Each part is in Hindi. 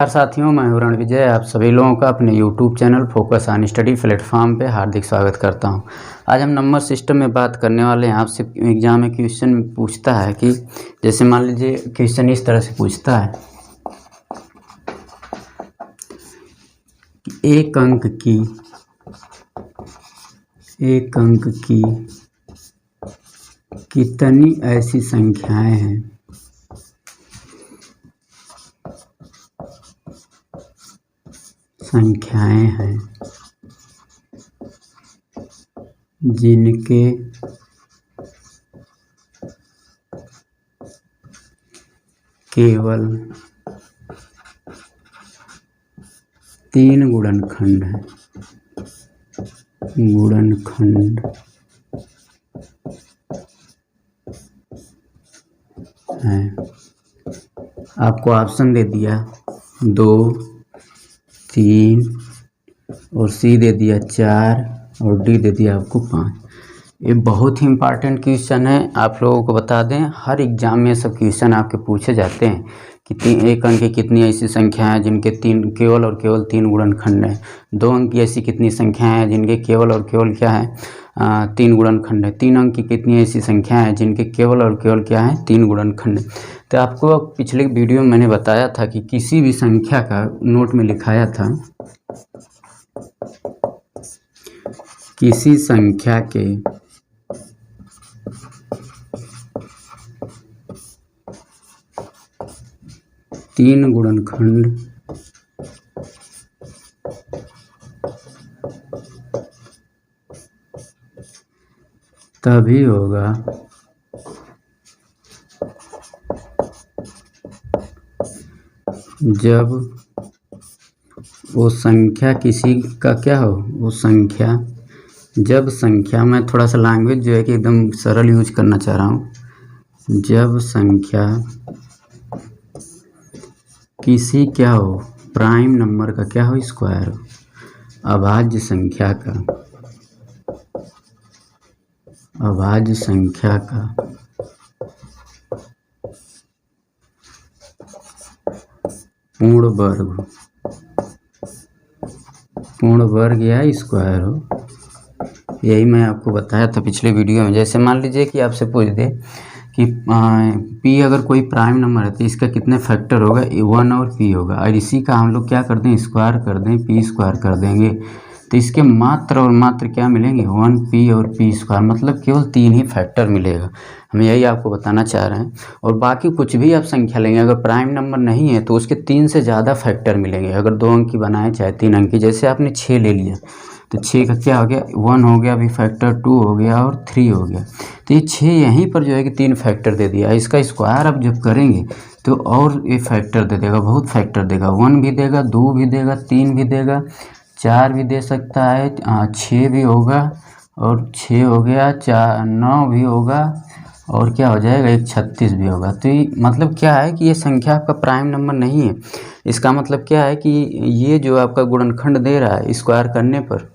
नमस्कार साथियों, मैं हूं रणविजय। आप सभी लोगों का अपने YouTube channel focus on study platform पे हार्दिक स्वागत करता हूं। आज हम नंबर सिस्टम में बात करने वाले हैं। आपसे एग्जाम में क्वेश्चन पूछता है कि जैसे मान लीजिए क्वेश्चन इस तरह से पूछता है कि एक अंक की कितनी ऐसी संख्याएं हैं जिनके केवल 3 गुणनखंड हैं। आपको ऑप्शन दे दिया 2, 3 और सी दे दिया 4 और डी दे दिया आपको 5। ये बहुत ही इम्पॉर्टेंट क्वेश्चन है। आप लोगों को बता दें, हर एग्जाम में सब क्वेश्चन आपके पूछे जाते हैं कि एक अंक की कितनी ऐसी संख्या हैं जिनके केवल और केवल 3 गुणनखंड हैं। 2 अंक की ऐसी कितनी संख्या हैं जिनके केवल और केवल क्या है 3 गुणनखंड है। 3 अंक की कितनी ऐसी संख्या हैं जिनके केवल और केवल क्या है 3 गुणनखंड है। तो आपको पिछले वीडियो में मैंने बताया था कि किसी भी संख्या का नोट में लिखाया था, किसी संख्या के तीन गुणनखंड तभी होगा जब वो संख्या किसी का क्या हो, वो संख्या जब संख्या, मैं थोड़ा सा लैंग्वेज जो है कि एकदम सरल यूज करना चाह रहा हूँ, जब संख्या किसी क्या हो प्राइम नंबर का क्या हो स्क्वायर हो, अभाज्य संख्या का पूर्ण वर्ग या स्क्वायर हो। यही मैं आपको बताया था पिछले वीडियो में। जैसे मान लीजिए कि आपसे पूछ दे कि p अगर कोई प्राइम नंबर है तो इसका कितने फैक्टर होगा, 1 और p होगा, और इसी का हम लोग क्या कर दें स्क्वायर कर दें, p स्क्वायर कर देंगे तो इसके मात्र और मात्र क्या मिलेंगे 1p और p स्क्वायर, मतलब केवल 3 ही फैक्टर मिलेगा। हम यही आपको बताना चाह रहे हैं। और बाकी कुछ भी आप संख्या लेंगे, अगर प्राइम नंबर नहीं है तो उसके 3 से ज़्यादा फैक्टर मिलेंगे। अगर 2 अंक की बनाए चाहे 3 अंक की, जैसे आपने 6 ले लिया तो 6 का क्या हो गया 1 हो गया, अभी फैक्टर 2 हो गया और 3 हो गया। तो ये 6 यहीं पर जो है कि 3 फैक्टर दे दिया। इसका स्क्वायर अब जब करेंगे तो और ये फैक्टर दे देगा, बहुत फैक्टर देगा। 1 भी देगा, 2 भी देगा, 3 भी देगा, 4 भी दे सकता है, 6 भी होगा और 6 हो गया, 9 भी होगा और क्या हो जाएगा 36 भी होगा। तो ये मतलब क्या है कि ये संख्या आपका प्राइम नंबर नहीं है। इसका मतलब क्या है कि ये जो आपका गुणनखंड दे रहा है स्क्वायर करने पर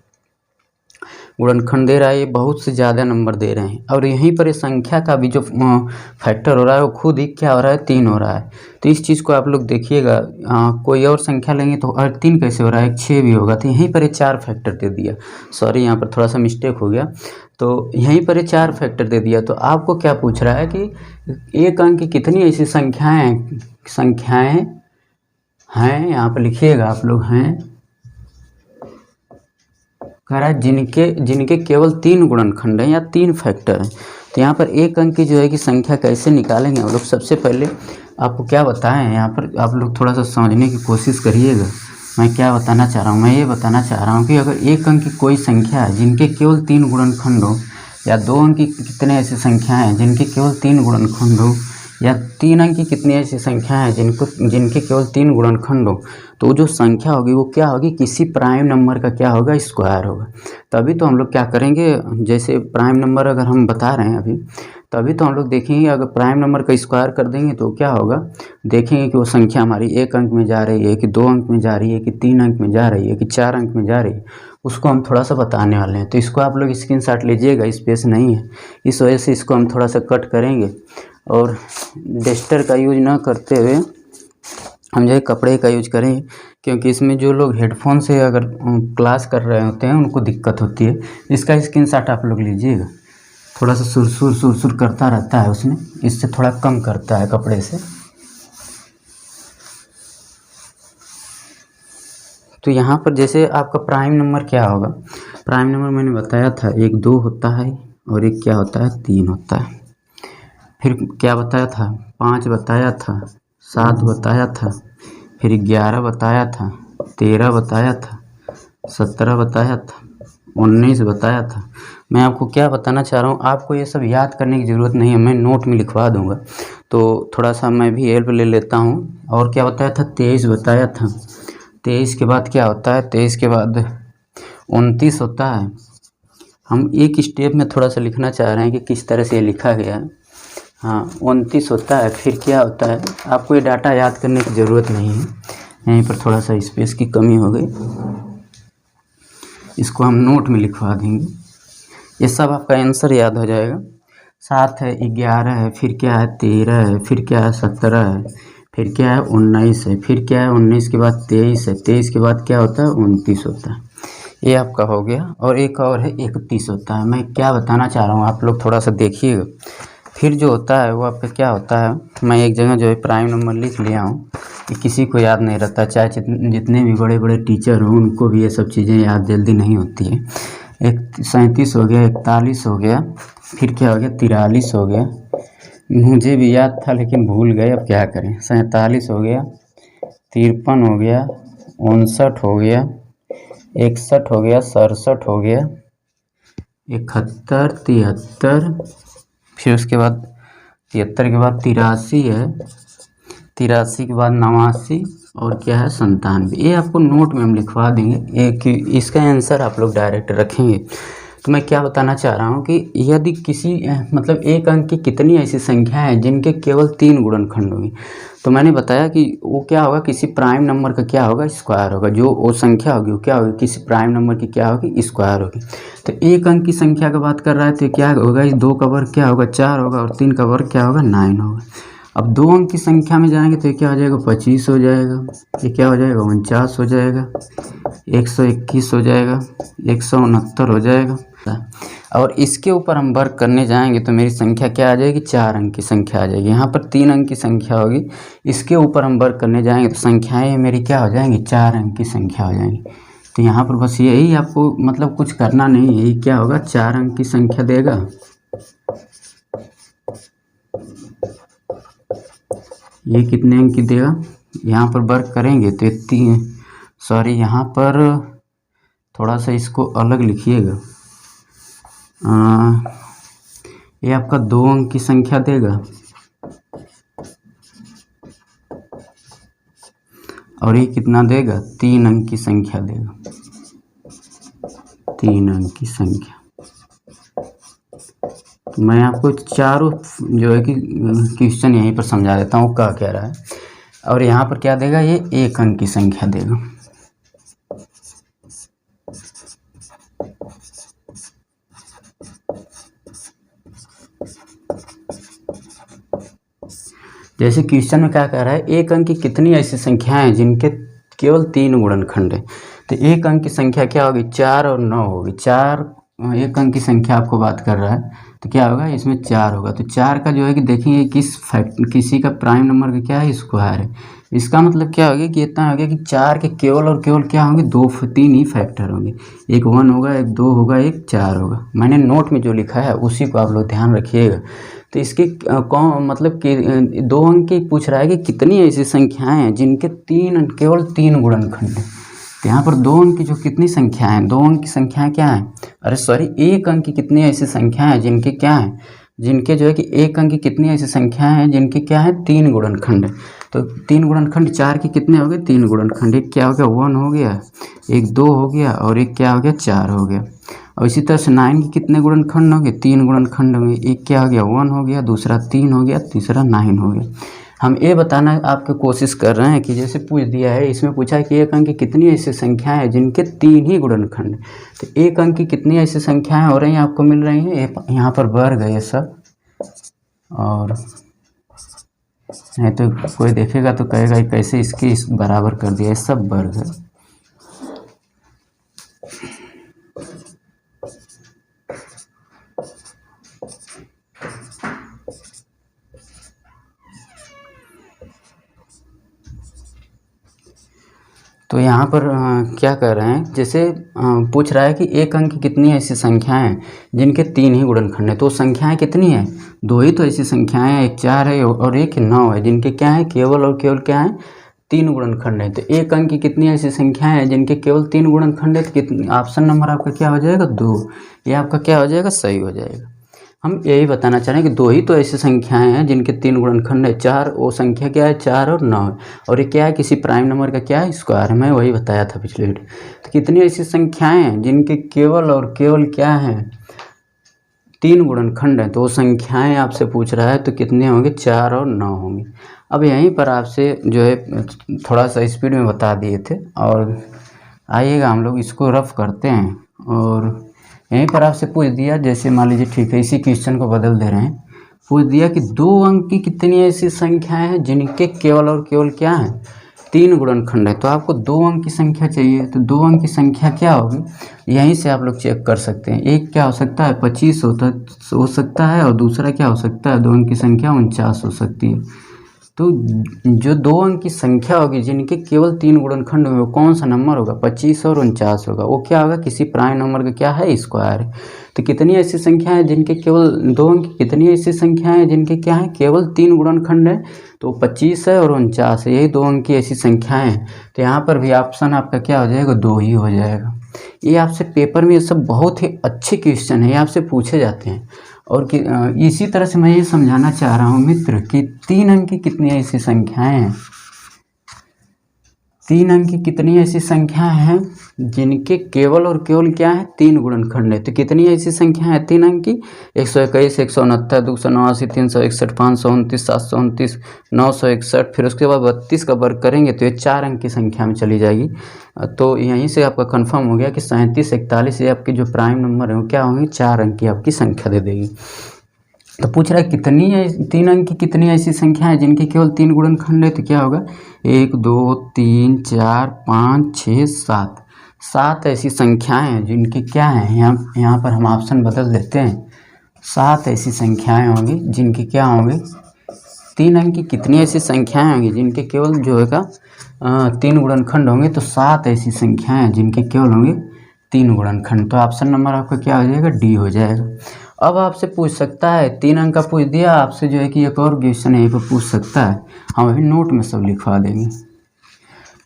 गुणनखंड दे रहा है, ये बहुत से ज़्यादा नंबर दे रहे हैं। और यहीं पर ये संख्या का भी जो फैक्टर हो रहा है वो खुद ही क्या हो रहा है 3 हो रहा है। तो इस चीज़ को आप लोग देखिएगा, कोई और संख्या लेंगे तो 3 कैसे हो रहा है, 6 भी होगा। तो यहीं पर ये 4 फैक्टर दे दिया। सॉरी, यहाँ पर थोड़ा सा मिस्टेक हो गया। तो यहीं पर ये 4 फैक्टर दे दिया। तो आपको क्या पूछ रहा है कि एक अंक की कितनी ऐसी संख्याएँ हैं, यहाँ पर लिखिएगा आप लोग, हैं कह रहा है जिनके केवल 3 गुणनखंड हैं या 3 फैक्टर हैं। तो यहाँ पर एक अंक की जो है कि संख्या कैसे निकालेंगे हम लोग, सबसे पहले आपको क्या बताएं, यहाँ पर आप लोग थोड़ा सा समझने की कोशिश करिएगा। मैं क्या बताना चाह रहा हूँ, मैं ये बताना चाह रहा हूँ कि अगर एक अंक की कोई संख्या है जिनके केवल 3 गुणनखंड हो, या 2 अंक की कितने ऐसी संख्या हैं जिनके केवल 3 गुणनखंड हो, या 3 अंक की कितनी ऐसी संख्या हैं जिनके केवल 3 गुणनखंड हो, तो जो संख्या होगी वो क्या होगी किसी प्राइम नंबर का क्या होगा स्क्वायर होगा। तभी तो हम लोग क्या करेंगे, जैसे प्राइम नंबर अगर हम बता रहे हैं अभी, तभी तो हम लोग देखेंगे अगर प्राइम नंबर का स्क्वायर कर देंगे तो क्या होगा, देखेंगे कि वो संख्या हमारी 1 अंक में जा रही है कि 2 अंक में जा रही है कि 3 अंक में जा रही है कि 4 अंक में जा रही है, उसको हम थोड़ा सा बताने वाले हैं। तो इसको आप लोग स्क्रीनशॉट लीजिएगा, स्पेस नहीं है, इस वजह से इसको हम थोड़ा सा कट करेंगे और डस्टर का यूज ना करते हुए हम जो है कपड़े का यूज करें, क्योंकि इसमें जो लोग हेडफोन से अगर क्लास कर रहे होते हैं उनको दिक्कत होती है। इसका स्क्रीनशॉट आप लोग लीजिएगा, थोड़ा सा सुरसुर सुरसुर करता रहता है उसमें, इससे थोड़ा कम करता है कपड़े से। तो यहाँ पर जैसे आपका प्राइम नंबर क्या होगा, प्राइम नंबर मैंने बताया था 1 2 होता है और एक क्या होता है 3 होता है। फिर क्या बताया था 5 बताया था, 7 बताया था, फिर 11 बताया था, 13 बताया था, 17 बताया था, 19 बताया था। मैं आपको क्या बताना चाह रहा हूँ, आपको ये सब याद करने की ज़रूरत नहीं है, मैं नोट में लिखवा दूँगा। तो थोड़ा सा मैं भी हेल्प ले लेता हूँ। और क्या बताया था 23 बताया था, 23 के बाद क्या होता है, 23 के बाद 29 होता है। हम एक स्टेप में थोड़ा सा लिखना चाह रहे हैं कि किस तरह से ये लिखा गया है। हाँ 29 होता है। फिर क्या होता है, आपको ये डाटा याद करने की ज़रूरत नहीं है, यहीं पर थोड़ा सा स्पेस की कमी हो गई, इसको हम नोट में लिखवा देंगे, ये सब आपका आंसर याद हो जाएगा। 7 है, 11 है, फिर क्या है 13 है, फिर क्या है 17 है, फिर क्या है 19 है, फिर क्या है 19 के बाद 23 है, 23 के बाद क्या होता है 29 होता है। ये आपका हो गया। और एक और है 31 होता है। मैं क्या बताना चाह रहा हूँ आप लोग थोड़ा सा देखिएगा। फिर जो होता है वो आपका क्या होता है, मैं एक जगह जो है प्राइम नंबर लिख लिया हूँ कि किसी को याद नहीं रहता, चाहे जितने भी बड़े बड़े टीचर हों उनको भी ये सब चीज़ें याद जल्दी नहीं होती है। 37 हो गया, 41 हो गया, फिर क्या हो गया 43 हो गया, मुझे भी याद था लेकिन भूल गए, अब क्या करें। 47 हो गया, 53 हो गया, 59 हो गया, 61 हो गया, 67 हो गया, 71, 73, फिर उसके बाद 73 के बाद 83 है, 83 के बाद 89 और क्या है 97। ये आपको नोट में हम लिखवा देंगे, एक इसका आंसर आप लोग डायरेक्ट रखेंगे। तो मैं क्या बताना चाह रहा हूँ कि यदि किसी मतलब एक अंक की कितनी ऐसी संख्या है जिनके केवल 3 गुणनखंड होंगे, तो मैंने बताया कि वो क्या होगा, किसी प्राइम नंबर का क्या होगा स्क्वायर होगा। जो वो संख्या होगी वो क्या होगी, किसी प्राइम नंबर की क्या होगी स्क्वायर होगी। तो एक अंक की संख्या की बात कर रहा है तो क्या होगा, इस 2 का वर्ग क्या होगा 4 होगा और 3 का वर्ग क्या होगा 9 होगा। अब 2 अंक की संख्या में जाएंगे तो क्या हो जाएगा 25 हो जाएगा, ये क्या हो जाएगा 49 हो जाएगा, 121 हो जाएगा, 169 हो जाएगा। और इसके ऊपर हम वर्क करने जाएंगे तो मेरी संख्या क्या आ जाएगी, 4 अंक की संख्या आ जाएगी। यहाँ पर 3 अंक की संख्या होगी, इसके ऊपर हम वर्क करने जाएंगे तो संख्याएं मेरी क्या हो जाएंगी 4 अंक की संख्या हो जाएंगी। तो यहाँ पर बस यही आपको मतलब कुछ करना नहीं है, क्या होगा 4 अंक की संख्या देगा, ये कितने अंक की देगा, यहाँ पर वर्क करेंगे तो 3, सॉरी यहाँ पर थोड़ा सा इसको अलग लिखिएगा, ये आपका 2 अंक की संख्या देगा और ये कितना देगा 3 अंक की संख्या देगा, 3 अंक की संख्या। तो मैं आपको चारों जो है कि क्वेश्चन यहीं पर समझा देता हूँ क्या कह रहा है। और यहाँ पर क्या देगा, ये 1 अंक की संख्या देगा। जैसे क्वेश्चन में क्या कह रहा है, 1 अंक की कितनी ऐसी संख्याएं हैं जिनके केवल 3 गुणनखंड है। तो 1 अंक की संख्या क्या होगी 4 और 9 होगी। 4 1 अंक की संख्या आपको बात कर रहा है तो क्या होगा इसमें 4 होगा। तो 4 का जो है कि देखेंगे किसी का प्राइम नंबर का क्या है स्क्वायर है। इसका मतलब क्या हो गया कि इतना हो गया कि 4 के केवल और केवल क्या होंगे 3 ही फैक्टर होंगे, एक 1 होगा, एक 2 होगा, एक 4 होगा। मैंने नोट में जो लिखा है उसी को आप लोग ध्यान रखिएगा। तो इसके कौन मतलब कि 2 अंक की पूछ रहा है कि कितनी ऐसी संख्याएं हैं जिनके केवल 3 गुणनखंड हैं। तो यहाँ पर 2 अंक की जो कितनी संख्याएं हैं, 2 अंक की संख्याएं क्या हैं, अरे सॉरी 1 अंक की कितनी ऐसी संख्याएं हैं जिनके क्या हैं, जिनके जो है कि 1 अंक की कितनी ऐसी संख्याएं हैं जिनके क्या है 3 गुणनखंड। तो 3 गुणनखंड 4 के कितने हो गए 3 गुणनखंड, एक क्या हो गया 1 हो गया, एक 2 हो गया और एक क्या हो गया 4 हो गया। और इसी तरह से 9 के कितने गुणनखंड होंगे 3 गुणनखंड होंगे, एक क्या हो गया 1 हो गया, दूसरा 3 हो गया, तीसरा 9 हो गया। हम ये बताना आपको कोशिश कर रहे हैं कि जैसे पूछ दिया है, इसमें पूछा है कि 1 अंक की कितनी ऐसी संख्याएं हैं जिनके 3 ही गुणनखंड। तो 1 अंक की कितनी ऐसी संख्याएं हो रही हैं आपको मिल रही हैं, यहाँ पर वर्ग है ये सब, और नहीं तो कोई देखेगा तो कहेगा ये कैसे इसके इस बराबर कर दिया, ये सब वर्ग है। तो यहाँ पर क्या कर रहे हैं, जैसे पूछ रहा है कि एक अंक की कितनी ऐसी संख्याएं हैं जिनके 3 ही गुणनखंड हैं। तो संख्याएं कितनी हैं, 2 ही तो ऐसी संख्याएं हैं, एक 4 है और एक 9 है, जिनके क्या है केवल और केवल क्या है 3 गुणनखंड है। तो एक अंक की कितनी ऐसी संख्याएं हैं जिनके केवल 3 गुणनखंड है, तो कितनी, ऑप्शन नंबर आपका क्या हो जाएगा 2। ये आपका क्या हो जाएगा, सही हो जाएगा। हम यही बताना चाह रहे हैं कि 2 ही तो ऐसी संख्याएं हैं जिनके 3 गुणनखंड है। 4 वो संख्या क्या है 4 और 9 है, और ये क्या है किसी प्राइम नंबर का क्या है स्क्वायर है। मैं वही बताया था पिछले वीडियो। तो कितनी ऐसी संख्याएं हैं जिनके केवल और केवल क्या है 3 गुणनखंड है। तो वो संख्याएं आपसे पूछ रहा है, तो कितने होंगे 4 और 9 होंगे। अब यहीं पर आपसे जो है थोड़ा सा स्पीड में बता दिए थे, और आइएगा हम लोग इसको रफ करते हैं। और यहीं पर आपसे पूछ दिया, जैसे मान लीजिए ठीक है, इसी क्वेश्चन को बदल दे रहे हैं। पूछ दिया कि 2 अंक की कितनी ऐसी संख्याएं हैं जिनके केवल और केवल क्या है 3 गुणनखंड है। तो आपको 2 अंक की संख्या चाहिए, तो 2 अंक की संख्या क्या होगी, यहीं से आप लोग चेक कर सकते हैं। एक क्या हो सकता है 25 हो सकता है, और दूसरा क्या हो सकता है 2 अंक की संख्या 49 हो सकती है। तो जो 2 अंक की संख्या होगी जिनके केवल 3 गुणनखंड होंगे, वो कौन सा नंबर होगा 25 और 49 होगा। वो क्या होगा किसी प्राइम नंबर का क्या है स्क्वायर है। तो कितनी ऐसी संख्या है जिनके केवल 2 अंक, कितनी ऐसी संख्या है जिनके क्या है केवल 3 गुणनखंड है, तो 25 है और 49 है, यही 2 अंक की ऐसी संख्याएं हैं। तो यहाँ पर भी ऑप्शन आपका क्या हो जाएगा 2 ही हो जाएगा। ये आपसे पेपर में ये सब बहुत ही अच्छे क्वेश्चन है, ये आपसे पूछे जाते हैं। और कि इसी तरह से मैं ये समझाना चाह रहा हूँ मित्र कि 3 अंक की कितनी ऐसी संख्याएं हैं, 3 अंक की कितनी ऐसी संख्याएं हैं जिनके केवल और केवल क्या है 3 गुणनखंड है। तो कितनी ऐसी संख्या है 3 अंक की 121, 169, 289, 361, 529, 729, 961, फिर उसके बाद 32 का वर्ग करेंगे तो ये 4 अंक की संख्या में चली जाएगी। तो यहीं से आपका कंफर्म हो गया कि 37, 41 ये आपके जो प्राइम नंबर है वो क्या होंगे 4 अंक की आपकी संख्या दे देगी। तो पूछ रहा है कितनी है 3 अंक की कितनी ऐसी संख्या है जिनके केवल 3 गुणनखंड है। तो क्या होगा 1 2 3 4 5 6 7, 7 ऐसी संख्याएं हैं जिनके क्या है, यहाँ पर हम ऑप्शन बदल देते हैं। 7 ऐसी संख्याएं होंगी जिनके क्या होंगे 3 अंक की कितनी ऐसी संख्याएं होंगी जिनके केवल जो है 3 गुणनखंड होंगे। तो 7 ऐसी संख्याएं हैं जिनके केवल होंगे 3 गुणनखंड। तो ऑप्शन नंबर आपका क्या हो जाएगा डी हो जाएगा। अब आपसे पूछ सकता है 3 अंक का पूछ दिया, आपसे जो है कि एक और क्वेश्चन यहीं पर पूछ सकता है, हम अभी नोट में सब लिखवा देंगे।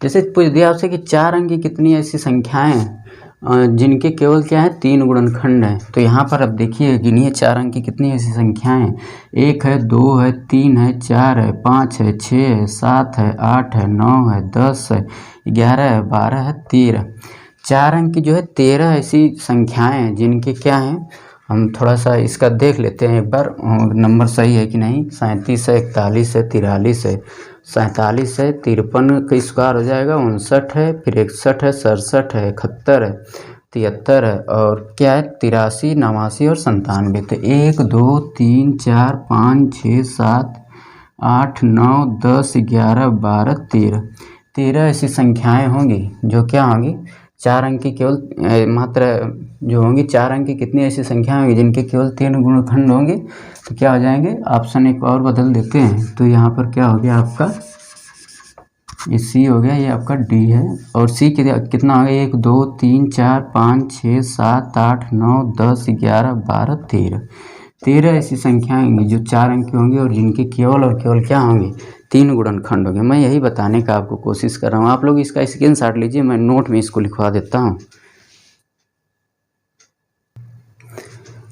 जैसे पूछ दिया आपसे कि 4 अंक की कितनी ऐसी संख्याएं हैं जिनके केवल क्या है 3 गुणनखंड है। तो यहाँ पर अब देखिए गिनिए 4 अंक की कितनी ऐसी संख्याएं हैं। 1 है, 2 है, 3 है, 4 है, 5 है, 6 है, 7 है, 8 है, 9 है, 10 है, 11 है, 12 है, 13। 4 अंक की जो है 13 ऐसी संख्याएं हैं जिनके क्या हैं, हम थोड़ा सा इसका देख लेते हैं एक बार नंबर सही है कि नहीं। 37 है, 41 है, 43 है, 47 है, 53 का स्क्वायर हो जाएगा 59 है, फिर 61 है, 67 है, 71 है, 73 है, और क्या है 83, 89 और 97। तो 1 2 3 4 5 6 7 8 9 10 11 12 13 ऐसी संख्याएं होंगी जो क्या होंगी 4 अंक की केवल मात्र जो होंगी 4 अंक की कितनी ऐसी संख्या होंगी जिनके केवल 3 गुणनखंड होंगे। तो क्या हो जाएंगे, ऑप्शन एक और बदल देते हैं। तो यहाँ पर क्या हो गया आपका, ये सी हो गया, ये आपका डी है। और सी कितना हो गया 1 2 3 4 5 6 7 8 9 10 11 12 13 ऐसी संख्याएं होंगी जो 4 अंक की होंगी और जिनके केवल और केवल क्या होंगे 3 गुणनखंड होंगे। मैं यही बताने का आपको कोशिश कर रहा हूँ। आप लोग इसका स्क्रीनशॉट लीजिए, मैं नोट में इसको लिखवा देता हूँ।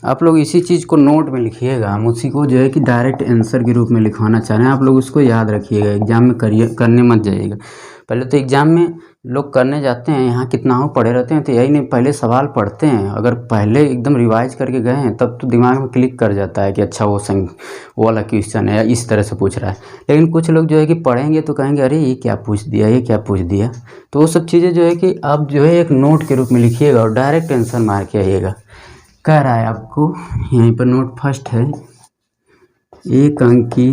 आप लोग इसी चीज़ को नोट में लिखिएगा, हम उसी को जो है कि डायरेक्ट आंसर के रूप में लिखवाना चाह रहे हैं। आप लोग उसको याद रखिएगा, एग्जाम में करने मत जाइएगा। पहले तो एग्जाम में लोग करने जाते हैं, यहाँ कितना हो पढ़े रहते हैं, तो यही नहीं पहले सवाल पढ़ते हैं। अगर पहले एकदम रिवाइज करके गए हैं तब तो दिमाग में क्लिक कर जाता है कि अच्छा वो वाला क्वेश्चन है या इस तरह से पूछ रहा है। लेकिन कुछ लोग जो है कि पढ़ेंगे तो कहेंगे अरे ये क्या पूछ दिया, ये क्या पूछ दिया। तो वो सब चीज़ें जो है कि आप जो है एक नोट के रूप में लिखिएगा और डायरेक्ट आंसर मार के आइएगा। कह रहा है आपको यहीं पर नोट फर्स्ट है, 1 अंक की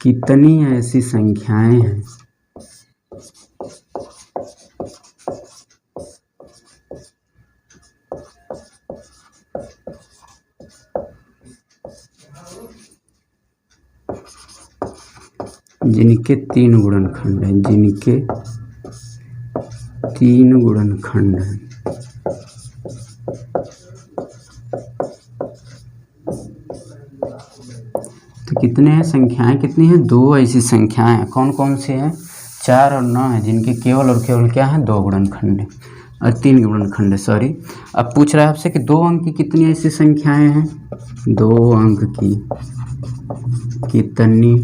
कितनी ऐसी संख्याएं हैं जिनके 3 गुणनखंड हैं, जिनके 3 गुणनखंड हैं। तो कितने हैं संख्याएं, कितनी हैं? 2 ऐसी संख्याएं हैं। कौन कौन सी हैं? 4 और 9 है, जिनके केवल और केवल क्या है? 2 गुणनखंड है और 3 गुणनखंड है, सॉरी। अब पूछ रहा है आपसे कि 2 अंक की कितनी ऐसी संख्याएं हैं? 2 अंक की कितनी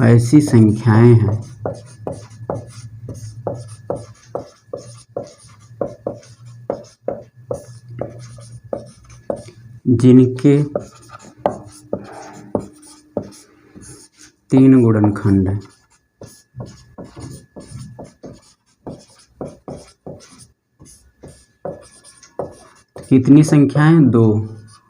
ऐसी संख्याएं हैं जिनके 3 गुणनखंड हैं। कितनी संख्याएं?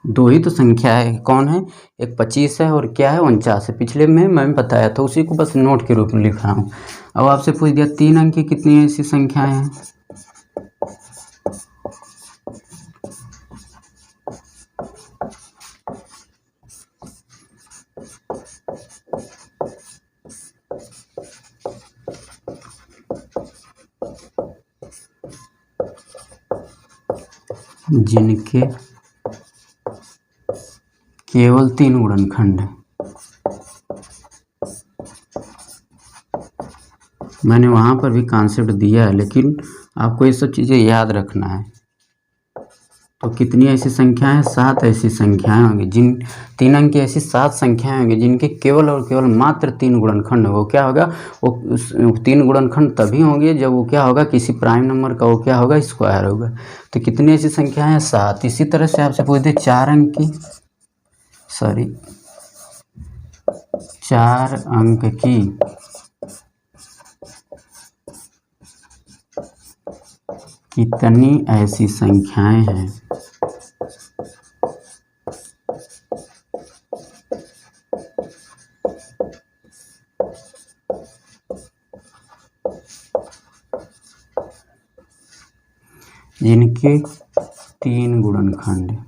2 ही तो संख्या है। कौन है? एक 25 है और क्या है? 49 है। पिछले में मैंने बताया था, उसी को बस नोट के रूप में लिख रहा हूँ। अब आपसे पूछ दिया 3 अंक की कितनी ऐसी संख्याएं हैं? जिनके केवल 3 गुणनखंड हैं। मैंने वहाँ पर भी कॉन्सेप्ट दिया है, लेकिन आपको ये सब चीज़ें याद रखना है। तो कितनी ऐसी संख्याएं हैं? 7 ऐसी संख्याएं होंगी, जिन 3 अंक की ऐसी 7 संख्याएं होंगी जिनके केवल और केवल मात्र 3 गुणनखंड। वो क्या होगा? वो 3 गुणनखंड तभी होंगे जब वो क्या होगा? किसी प्राइम नंबर का वो क्या होगा? स्क्वायर होगा। तो कितनी ऐसी संख्याएं हैं? 7। इसी तरह से आपसे पूछ दे 4 अंक की, सॉरी 4 अंक की कितनी ऐसी संख्याएं हैं जिनके 3 गुणनखंड हैं।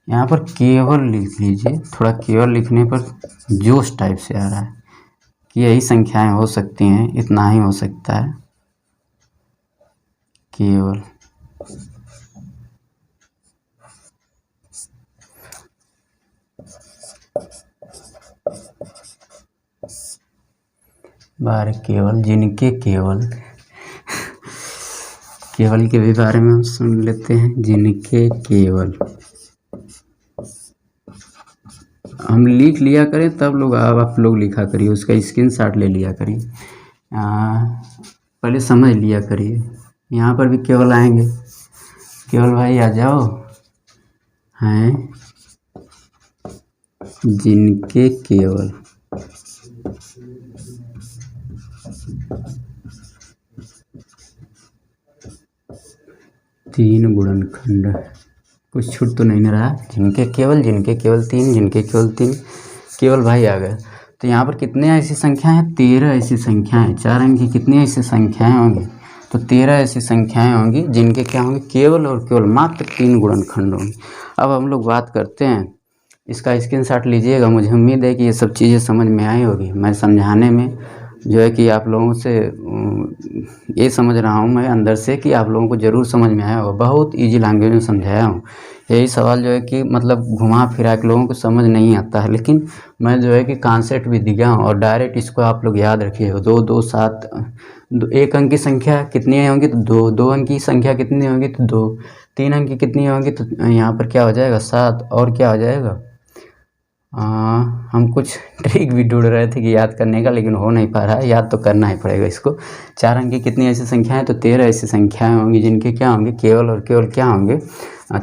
यहाँ पर केवल लिख लीजिए, थोड़ा केवल लिखने पर जोश टाइप से आ रहा है कि यही संख्याएं हो सकती हैं, इतना ही हो सकता है। केवल बार केवल, जिनके केवल केवल के भी बारे में हम सुन लेते हैं। जिनके केवल हम लिख लिया करें, तब लोग आप लोग लिखा करिए, उसका स्क्रीनशॉट ले लिया करिए, पहले समझ लिया करिए। यहाँ पर भी केवल आएंगे। केवल भाई आ जाओ। हैं जिनके केवल 3 गुणनखंड, कुछ छूट तो नहीं ना रहा? जिनके केवल 3, जिनके केवल 3, केवल भाई आ गए। तो यहाँ पर कितने ऐसी संख्याएं हैं? 13 ऐसी संख्याएं। 4 अंक की कितनी ऐसी संख्याएं होंगी? तो 13 ऐसी संख्याएं होंगी जिनके क्या होंगे? केवल और केवल मात्र 3 गुणनखंड होंगे। अब हम लोग बात करते हैं, इसका स्क्रीनशॉट लीजिएगा। मुझे उम्मीद है कि ये सब चीज़ें समझ में आई होगी। मैं समझाने में जो है कि आप लोगों से ये समझ रहा हूँ मैं अंदर से कि आप लोगों को ज़रूर समझ में आया होगा। बहुत इजी लैंग्वेज में समझाया हूँ। यही सवाल जो है कि मतलब घुमा फिरा के लोगों को समझ नहीं आता है, लेकिन मैं जो है कि कॉन्सेप्ट भी दिया हूँ और डायरेक्ट इसको आप लोग याद रखिए। 2 2 7, 1 अंक की संख्या कितनी होंगी? तो 2। 2 अंक की संख्या कितनी होगी? तो 2। 3 अंक की कितनी होंगी? तो यहाँ पर क्या हो जाएगा? 7। और क्या हो जाएगा? हम कुछ ट्रिक भी ढूंढ रहे थे कि याद करने का, लेकिन हो नहीं पा रहा है। याद तो करना ही पड़ेगा इसको। 4 अंक की कितनी ऐसी संख्याएं? तो 13 ऐसी संख्याएं होंगी जिनके क्या होंगे? केवल और केवल क्या होंगे?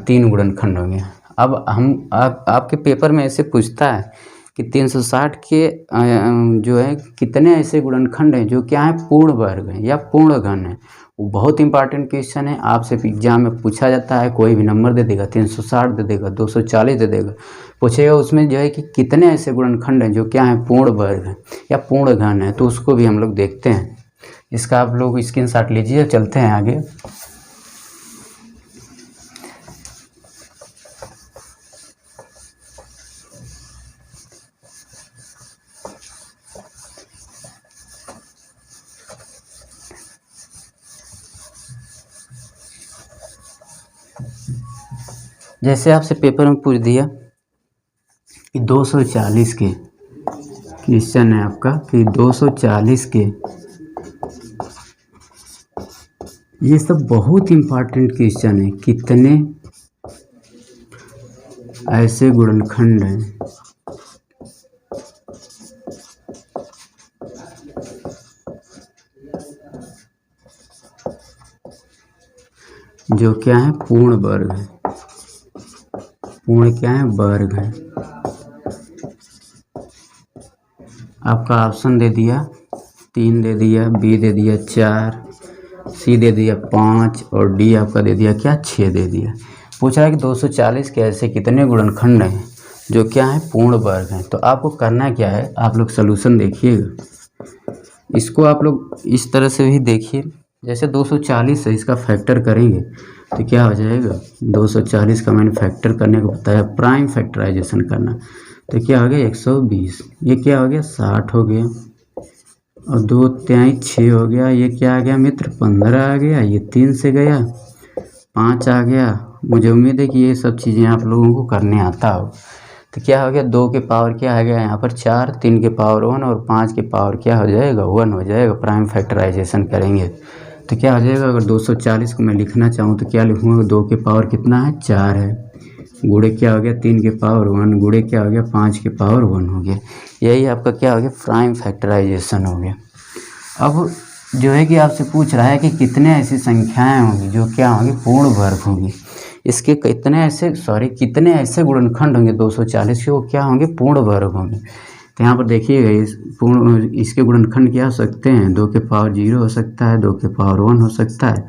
3 गुणनखंड होंगे। अब हम आपके पेपर में ऐसे पूछता है कि 360 के जो है कितने ऐसे गुणनखंड हैं जो क्या है? पूर्ण वर्ग हैं या पूर्ण घन है। वो बहुत इंपॉर्टेंट क्वेश्चन है, आपसे एग्जाम में पूछा जाता है। कोई भी नंबर दे देगा, 360 दे देगा, 240 दे देगा, पूछेगा उसमें जो है कि कितने ऐसे गुणनखंड हैं जो क्या है पूर्ण वर्ग है या पूर्ण घन है, तो उसको भी हम लोग देखते हैं। इसका आप लोग स्क्रीनशॉट लीजिए, चलते हैं आगे। जैसे आपसे पेपर में पूछ दिया कि 240 के क्वेश्चन है आपका कि 240 के, ये सब बहुत इम्पॉर्टेंट क्वेश्चन है, कितने ऐसे गुणनखंड हैं जो क्या है पूर्ण वर्ग है, पूर्ण क्या है वर्ग है। आपका ऑप्शन दे दिया 3 दे दिया, बी दे दिया 4, सी दे दिया 5 और डी आपका दे दिया क्या 6 दे दिया। पूछ रहा है कि 240 के ऐसे कितने गुणनखंड हैं जो क्या है पूर्ण वर्ग हैं। तो आपको करना क्या है, आप लोग सलूशन देखिएगा, इसको आप लोग इस तरह से भी देखिए। जैसे 240 है, इसका फैक्टर करेंगे तो क्या हो जाएगा, 240 का मैंने फैक्टर करने को बताया, प्राइम फैक्टराइजेशन करना, तो क्या हो गया 120, ये क्या हो गया 60 हो गया, और 2 तिहाई 6 हो गया, ये क्या आ गया मित्र 15 आ गया, ये 3 से गया 5 आ गया। मुझे उम्मीद है कि ये सब चीज़ें आप लोगों को करने आता हो। तो क्या हो गया 2 के पावर क्या आ गया यहाँ पर 4, 3 के पावर 1 और 5 के पावर क्या हो जाएगा 1 हो जाएगा। प्राइम फैक्टराइजेशन करेंगे तो क्या हो जाएगा, अगर 240 को मैं लिखना चाहूँ तो क्या लिखूँगा, 2 के पावर कितना है 4 है, गुणे क्या हो गया 3 के पावर 1, गुणे क्या हो गया 5 के पावर 1 हो गया। यही आपका क्या हो गया प्राइम फैक्टराइजेशन हो गया। अब जो है कि आपसे पूछ रहा है कि कितने ऐसी संख्याएं होंगी जो क्या होंगी पूर्ण वर्ग होंगी, इसके कितने ऐसे गुणनखंड होंगे 240 के, वो क्या होंगे पूर्ण वर्ग होंगे। तो यहाँ पर देखिएगा इसके गुणनखंड क्या हो सकते हैं, 2 के पावर 0 हो सकता है, 2 के पावर 1 हो सकता है,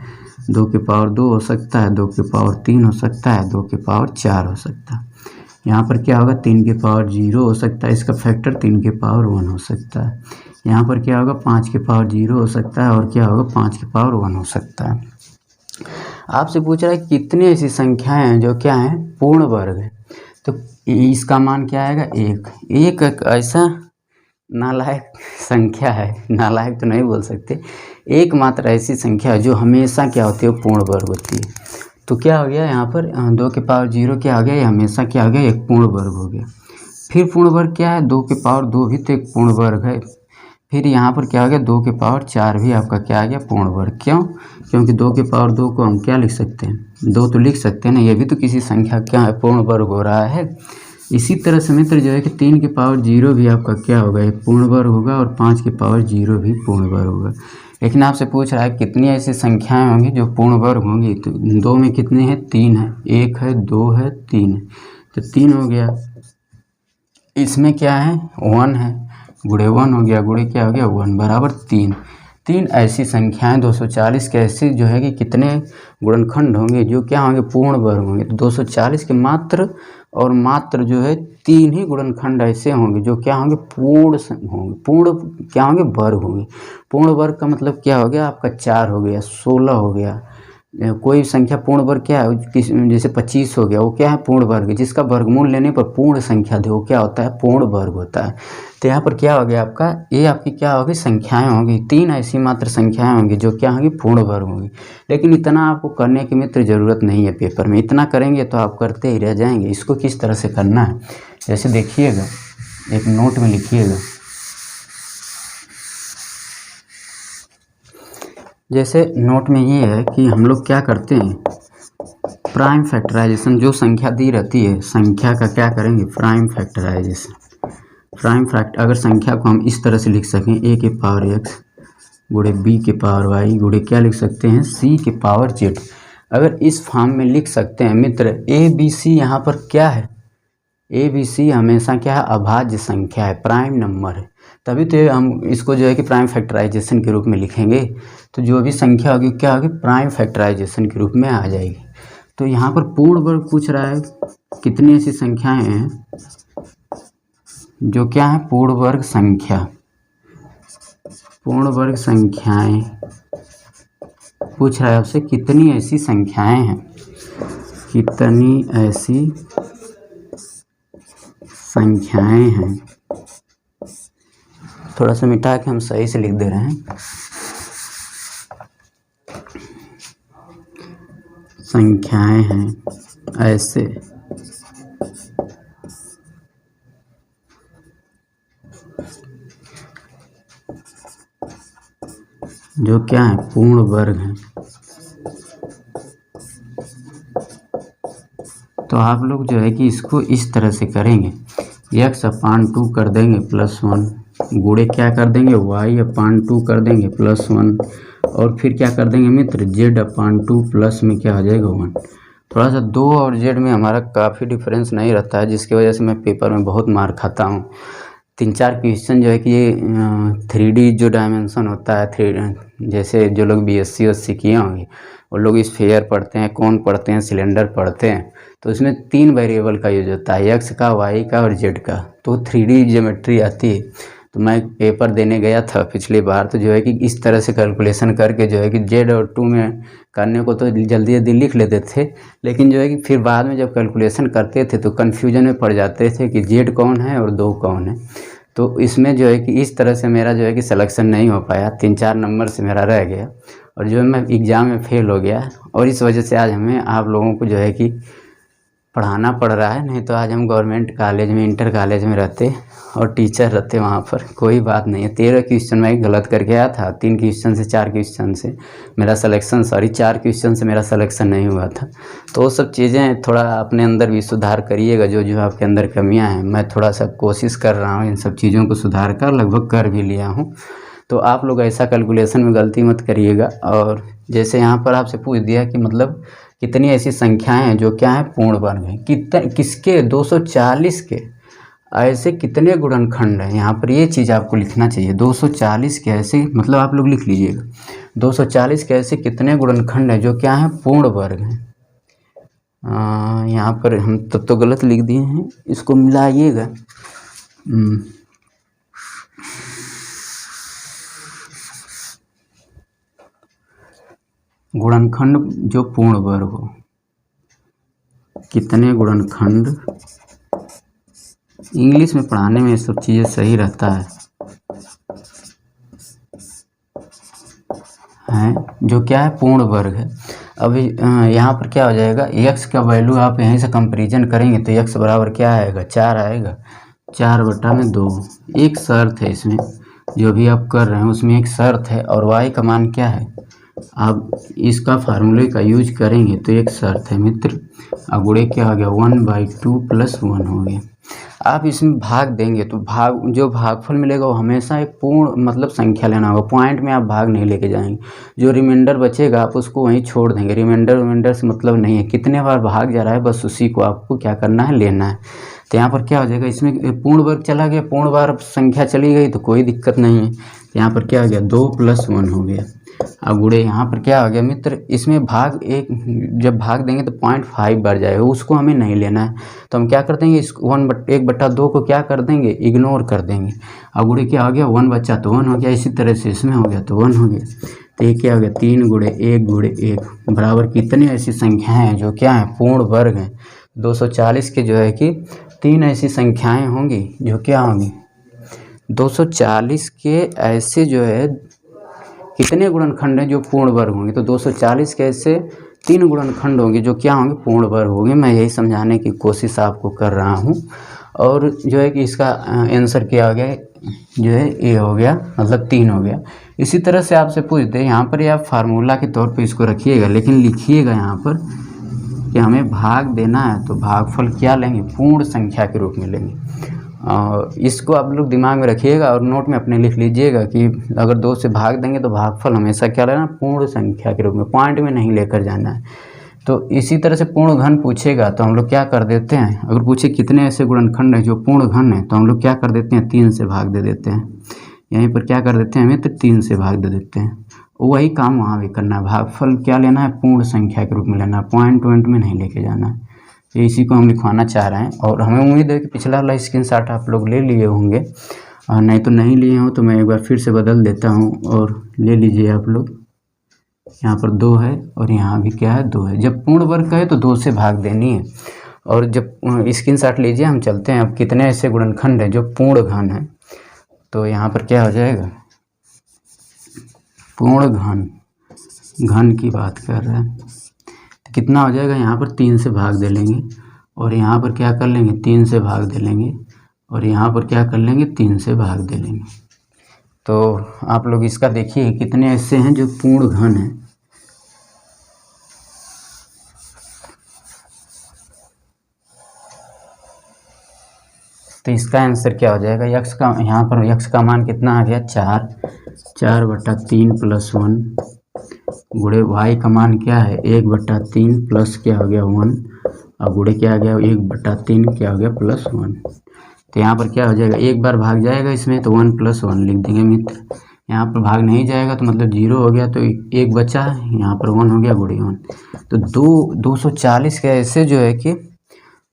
2 के पावर 2 हो सकता है, 2 के पावर 3 हो सकता है, 2 के पावर 4 हो सकता है। यहाँ पर क्या होगा 3 के पावर 0 हो सकता है, इसका फैक्टर 3 के पावर 1 हो सकता है। यहाँ पर क्या होगा 5 के पावर 0 हो सकता है, और क्या होगा 5 के पावर 1 हो सकता है। आपसे पूछ रहा है कितनी ऐसी संख्याएं हैं जो क्या है पूर्ण वर्ग है, तो इसका मान क्या आएगा 1। एक ऐसा नालायक संख्या है, नालायक तो नहीं बोल सकते, एकमात्र ऐसी संख्या है जो हमेशा क्या होती है पूर्ण वर्ग होती है। तो क्या हो गया यहाँ पर 2 के पावर 0 क्या आ गया, ये हमेशा क्या हो गया एक पूर्ण वर्ग हो गया। फिर पूर्ण वर्ग क्या है 2 के पावर 2 भी तो एक पूर्ण वर्ग है। फिर यहाँ पर क्या हो गया 2 के पावर 4 भी आपका क्या आ गया पूर्ण वर्ग। क्यों, क्योंकि 2 के पावर 2 को हम क्या लिख सकते हैं 2 तो लिख सकते हैं ना, ये भी तो किसी संख्या क्या है पूर्ण वर्ग हो रहा है। इसी तरह से मित्र जो है कि 3 के पावर 0 भी आपका क्या होगा एक पूर्ण वर्ग होगा, और 5 के पावर 0 भी पूर्ण वर्ग होगा। लेकिन आपसे पूछ रहा है कितनी ऐसी संख्याएं होंगी जो पूर्ण वर्ग होंगी, तो 2 में कितने हैं 3 है, 1 है 2 है 3 है, तो 3 हो गया। इसमें क्या है 1 है, गुणे 1 हो गया, गुणे क्या हो गया 1 बराबर 3। 3 ऐसी संख्याएं 240 के ऐसी जो है कि कितने गुणनखंड होंगे जो क्या होंगे पूर्ण वर्ग होंगे। तो 240 के मात्र और मात्र जो है 3 ही गुणनखंड ऐसे होंगे जो क्या होंगे पूर्ण होंगे, पूर्ण क्या होंगे वर्ग होंगे। पूर्ण वर्ग का मतलब क्या हो गया आपका 4 हो गया, 16 हो गया, कोई संख्या पूर्ण वर्ग क्या है जैसे 25 हो गया, वो क्या है पूर्ण वर्ग, जिसका वर्गमूल लेने पर पूर्ण संख्या दे वो क्या होता है पूर्ण वर्ग होता है। तो यहाँ पर क्या हो गया आपका ये आपकी क्या होगी संख्याएं होंगी, 3 ऐसी मात्र संख्याएं होंगी जो क्या होंगी पूर्ण वर्ग होंगी। लेकिन इतना आपको करने की मित्र ज़रूरत नहीं है पेपर में, इतना करेंगे तो आप करते ही रह जाएंगे। इसको किस तरह से करना है जैसे देखिएगा, एक नोट में लिखिएगा। जैसे नोट में ये है कि हम लोग क्या करते हैं प्राइम फैक्टराइजेशन, जो संख्या दी रहती है संख्या का क्या करेंगे प्राइम फैक्टराइजेशन। अगर संख्या को हम इस तरह से लिख सकें a के पावर x गुणे b के पावर y गुणे क्या लिख सकते हैं c के पावर z, अगर इस फॉर्म में लिख सकते हैं मित्र a b c यहाँ पर क्या है a b c हमेशा क्या है अभाज्य संख्या है, प्राइम नंबर है। तभी तो हम इसको जो है कि प्राइम फैक्टराइजेशन के रूप में लिखेंगे। तो जो भी संख्या होगी क्या होगी, प्राइम फैक्टराइजेशन के रूप में आ जाएगी। तो यहाँ पर पूर्ण वर्ग पूछ रहा है, कितनी ऐसी संख्याएं हैं जो क्या है, पूर्ण वर्ग संख्या, पूर्ण वर्ग संख्याएं पूछ रहा है आपसे, कितनी ऐसी संख्याएं हैं, कितनी ऐसी संख्याएं हैं। थोड़ा सा मिटा के हम सही से लिख दे रहे हैं, संख्याएं हैं ऐसे जो क्या है, पूर्ण वर्ग हैं। तो आप लोग जो है कि इसको इस तरह से करेंगे, x/2 कर देंगे +1, गुणे क्या कर देंगे, y/2 कर देंगे +1, और फिर क्या कर देंगे मित्र, z/2 प्लस में क्या आ जाएगा 1। थोड़ा सा 2 और z में हमारा काफ़ी डिफरेंस नहीं रहता है, जिसकी वजह से मैं पेपर में बहुत मार खाता हूँ। 3-4 क्वेश्चन जो है कि ये 3D जो डायमेंशन होता है, 3 जैसे जो लोग BSc और सी किए होंगे वो लोग स्फीयर पढ़ते हैं, कोन पढ़ते हैं, सिलेंडर पढ़ते हैं, तो इसमें 3 वेरिएबल का यूज होता है, x का, y का और z का। तो 3D ज्योमेट्री आती है। तो मैं पेपर देने गया था पिछली बार, तो जो है कि इस तरह से कैलकुलेशन करके जो है कि z और 2 में करने को तो जल्दी जल्दी लिख लेते थे, लेकिन जो है कि फिर बाद में जब कैलकुलेशन करते थे तो कन्फ्यूजन में पड़ जाते थे कि z कौन है और 2 कौन है। तो इसमें जो है कि इस तरह से मेरा जो है कि सिलेक्शन नहीं हो पाया, 3-4 नंबर से मेरा रह गया, और जो है मैं एग्ज़ाम में फेल हो गया। और इस वजह से आज हमें आप लोगों को जो है कि पढ़ाना पड़ रहा है, नहीं तो आज हम गवर्नमेंट कॉलेज में, इंटर कॉलेज में रहते और टीचर रहते वहाँ पर। कोई बात नहीं है, 13 क्वेश्चन मैं गलत करके आया था, 3 क्वेश्चन से 4 क्वेश्चन से मेरा सिलेक्शन, 4 क्वेश्चन से मेरा सिलेक्शन नहीं हुआ था। तो वो सब चीज़ें थोड़ा अपने अंदर भी सुधार करिएगा, जो आपके अंदर कमियाँ हैं। मैं थोड़ा सा कोशिश कर रहा हूँ इन सब चीज़ों को सुधार कर, लगभग कर भी लिया हूँ। तो आप लोग ऐसा कैलकुलेशन में गलती मत करिएगा। और जैसे यहाँ पर आपसे पूछ दिया कि मतलब कितनी ऐसी संख्याएं हैं जो क्या है, पूर्ण वर्ग हैं, कितने, किसके, 240 के ऐसे कितने गुणनखंड हैं। यहाँ पर ये चीज़ आपको लिखना चाहिए, 240 के ऐसे, मतलब आप लोग लिख लीजिएगा 240 के ऐसे कितने गुणनखंड हैं जो क्या है, पूर्ण वर्ग हैं। यहाँ पर हम तब तो गलत लिख दिए हैं, इसको मिलाइएगा। गुणनखंड जो पूर्ण वर्ग हो, कितने गुणनखंड, इंग्लिश में पढ़ाने में ये सब चीज़ें सही रहता है जो क्या है, पूर्ण वर्ग है। अभी यहाँ पर क्या हो जाएगा, x का वैल्यू आप यहीं से कंपेरिजन करेंगे तो x बराबर क्या आएगा, 4 आएगा, 4/2। एक शर्त है इसमें, जो भी आप कर रहे हैं उसमें एक शर्त है, और y का मान क्या है, आप इसका फार्मूले का यूज करेंगे तो एक शर्त है मित्र, गुणे क्या हो गया, 1/2 + 1 हो गया। आप इसमें भाग देंगे तो जो भागफल मिलेगा वो हमेशा एक पूर्ण मतलब संख्या लेना होगा, पॉइंट में आप भाग नहीं लेके जाएंगे। जो रिमाइंडर बचेगा आप उसको वहीं छोड़ देंगे, रिमाइंडर से मतलब नहीं है, कितने बार भाग जा रहा है बस उसी को आपको क्या करना है, लेना है। तो यहाँ पर क्या हो जाएगा, इसमें पूर्ण वर्ग चला गया, पूर्ण बार संख्या चली गई तो कोई दिक्कत नहीं है। यहाँ पर क्या हो गया, 2 + 1 हो गया। अब गुणे यहाँ पर क्या हो गया मित्र, इसमें भाग एक, जब भाग देंगे तो 0.5 बढ़ जाएगा, उसको हमें नहीं लेना है। तो हम क्या कर देंगे, इस 1/2 को क्या कर देंगे, इग्नोर कर देंगे। अब गुणे क्या हो गया, 1 बचा तो 1 हो गया, इसी तरह से इसमें हो गया तो 1 हो गया। तो ये क्या हो गया, 3 × 1 बराबर कितनी ऐसी संख्याएँ हैं जो क्या है, पूर्ण वर्ग हैं। 240 के जो है कि 3 ऐसी संख्याएँ होंगी जो क्या होंगी, 240 के ऐसे जो है कितने गुणनखंड हैं जो पूर्ण वर्ग होंगे, तो 240 के ऐसे 3 गुणनखंड होंगे जो क्या होंगे, पूर्ण वर्ग होंगे। मैं यही समझाने की कोशिश आपको कर रहा हूँ। और जो है कि इसका आंसर क्या हो गया, जो है ए हो गया, मतलब 3 हो गया। इसी तरह से आपसे पूछ दे, यहाँ पर आप फार्मूला के तौर पर इसको रखिएगा, लेकिन लिखिएगा यहाँ पर कि हमें भाग देना है तो भागफल क्या लेंगे, पूर्ण संख्या के रूप में लेंगे। और इसको आप लोग दिमाग में रखिएगा और नोट में अपने लिख लीजिएगा कि अगर 2 से भाग देंगे तो भागफल हमेशा क्या लेना, पूर्ण संख्या के रूप में, पॉइंट में नहीं लेकर जाना है। तो इसी तरह से पूर्ण घन पूछेगा तो हम लोग क्या कर देते हैं, अगर पूछे कितने ऐसे गुणनखंड हैं जो पूर्ण घन है तो हम लोग क्या कर देते हैं 3 से भाग दे देते हैं। यहीं पर क्या कर देते हैं हमें, तो 3 से भाग दे देते हैं। वही काम वहाँ भी करना है, भागफल क्या लेना है, पूर्ण संख्या के रूप में लेना है, पॉइंट वॉइंट में नहीं लेके जाना है। तो इसी को हम लिखवाना चाह रहे हैं और हमें उम्मीद है कि पिछला वाला स्क्रीनशॉट आप लोग ले लिए होंगे, और नहीं तो नहीं लिए हो तो मैं एक बार फिर से बदल देता हूँ और ले लीजिए आप लोग। यहाँ पर 2 है और यहाँ भी क्या है 2 है। जब पूर्ण वर्ग है तो 2 से भाग देनी है। और जब स्क्रीनशॉट लीजिए, हम चलते हैं अब कितने ऐसे गुणनखंड हैं जो पूर्ण घन है। तो यहाँ पर क्या हो जाएगा, पूर्ण घन की बात कर रहे हैं तो कितना हो जाएगा, यहाँ पर 3 से भाग दे लेंगे और यहाँ पर क्या कर लेंगे 3 से भाग दे लेंगे और यहाँ पर क्या कर लेंगे 3 से भाग दे लेंगे। तो आप लोग इसका देखिए कितने ऐसे हैं जो पूर्ण घन है। तो इसका आंसर क्या हो जाएगा, यक्स का, यहाँ पर यक्स का मान कितना आ गया 4/3 + 1 गुणे वाई का मान क्या है 1/3 प्लस क्या हो गया 1 और गुणे क्या आ गया 1/3 क्या हो गया +1। तो यहाँ पर क्या हो जाएगा, एक बार भाग जाएगा इसमें तो 1 + 1 लिख देंगे मित्र। यहाँ पर भाग नहीं जाएगा तो मतलब 0 हो गया, तो एक बचा, यहाँ पर 1 हो गया गुणे 1। तो 240 के ऐसे जो है कि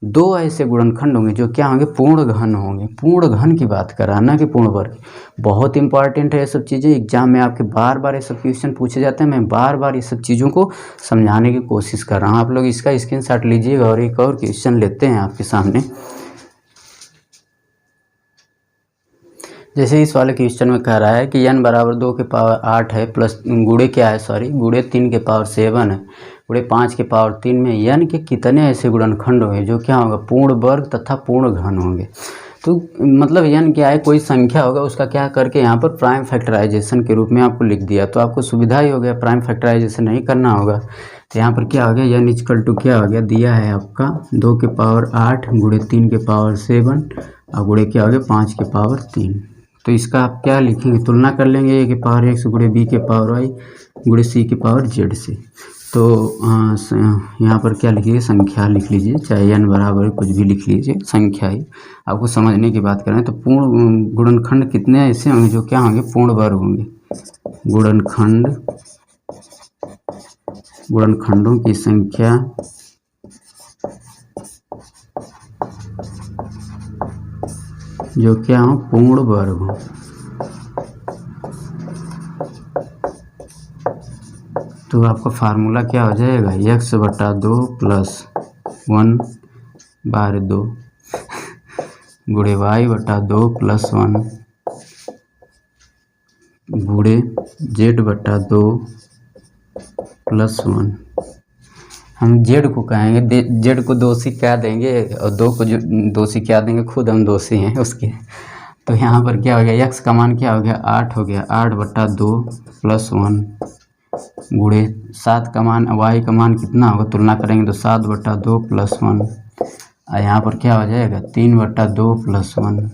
2 ऐसे गुणनखंड होंगे जो क्या होंगे पूर्ण घन होंगे। पूर्ण घन की बात कर रहा है ना कि पूर्ण वर्ग। बहुत इंपॉर्टेंट है ये सब चीज़ें, एग्जाम में आपके बार बार ये सब क्वेश्चन पूछे जाते हैं। मैं बार बार ये सब चीज़ों को समझाने की कोशिश कर रहा हूँ। आप लोग इसका स्क्रीनशॉट लीजिएगा और एक और क्वेश्चन लेते हैं आपके सामने। जैसे इस वाले क्वेश्चन में कह रहा है कि n = 2 के पावर 8 है प्लस गुणे क्या है, सॉरी गुणे 3 के पावर 7 है गुणे 5 के पावर 3 में n के कितने ऐसे गुणनखंड होंगे जो क्या होगा पूर्ण वर्ग तथा पूर्ण घन होंगे। तो मतलब n क्या है, कोई संख्या होगा उसका क्या करके यहाँ पर प्राइम फैक्टराइजेशन के रूप में आपको लिख दिया, तो आपको सुविधा ही हो गया, प्राइम फैक्टराइजेशन नहीं करना होगा। तो यहाँ पर क्या हो गया n = क्या हो गया, दिया है आपका 2 के पावर 8 गुणे 3 के पावर 7 और गुणे क्या हो गया 5 के पावर 3। तो इसका आप क्या लिखेंगे, तुलना कर लेंगे a के पावर x गुणे b के पावर y गुणे c के पावर z से। तो यहाँ पर क्या लिखिए, संख्या लिख लीजिए, चाहे n बराबर कुछ भी लिख लीजिए, संख्या ही आपको समझने की बात करें। तो पूर्ण गुणनखंड कितने ऐसे होंगे जो क्या होंगे पूर्ण वर्ग होंगे। गुणनखंडों की संख्या जो क्या हो पूर्ण वर्ग हो। तो आपका फार्मूला क्या हो जाएगा, x/2 + 1/2 गुणे y/2 + 1 गुणे z/2 + 1। हम z को कहेंगे, z को दोषी क्या देंगे और 2 को जो दोषी क्या देंगे, खुद हम दोषी हैं उसके। तो यहाँ पर क्या हो गया, x का मान क्या हो गया 8 हो गया, 8/2 + 1 गुणे 7 का मान, y का मान कितना होगा, तुलना करेंगे तो 7/2 + 1 और यहाँ पर क्या हो जाएगा 3/2 + 1।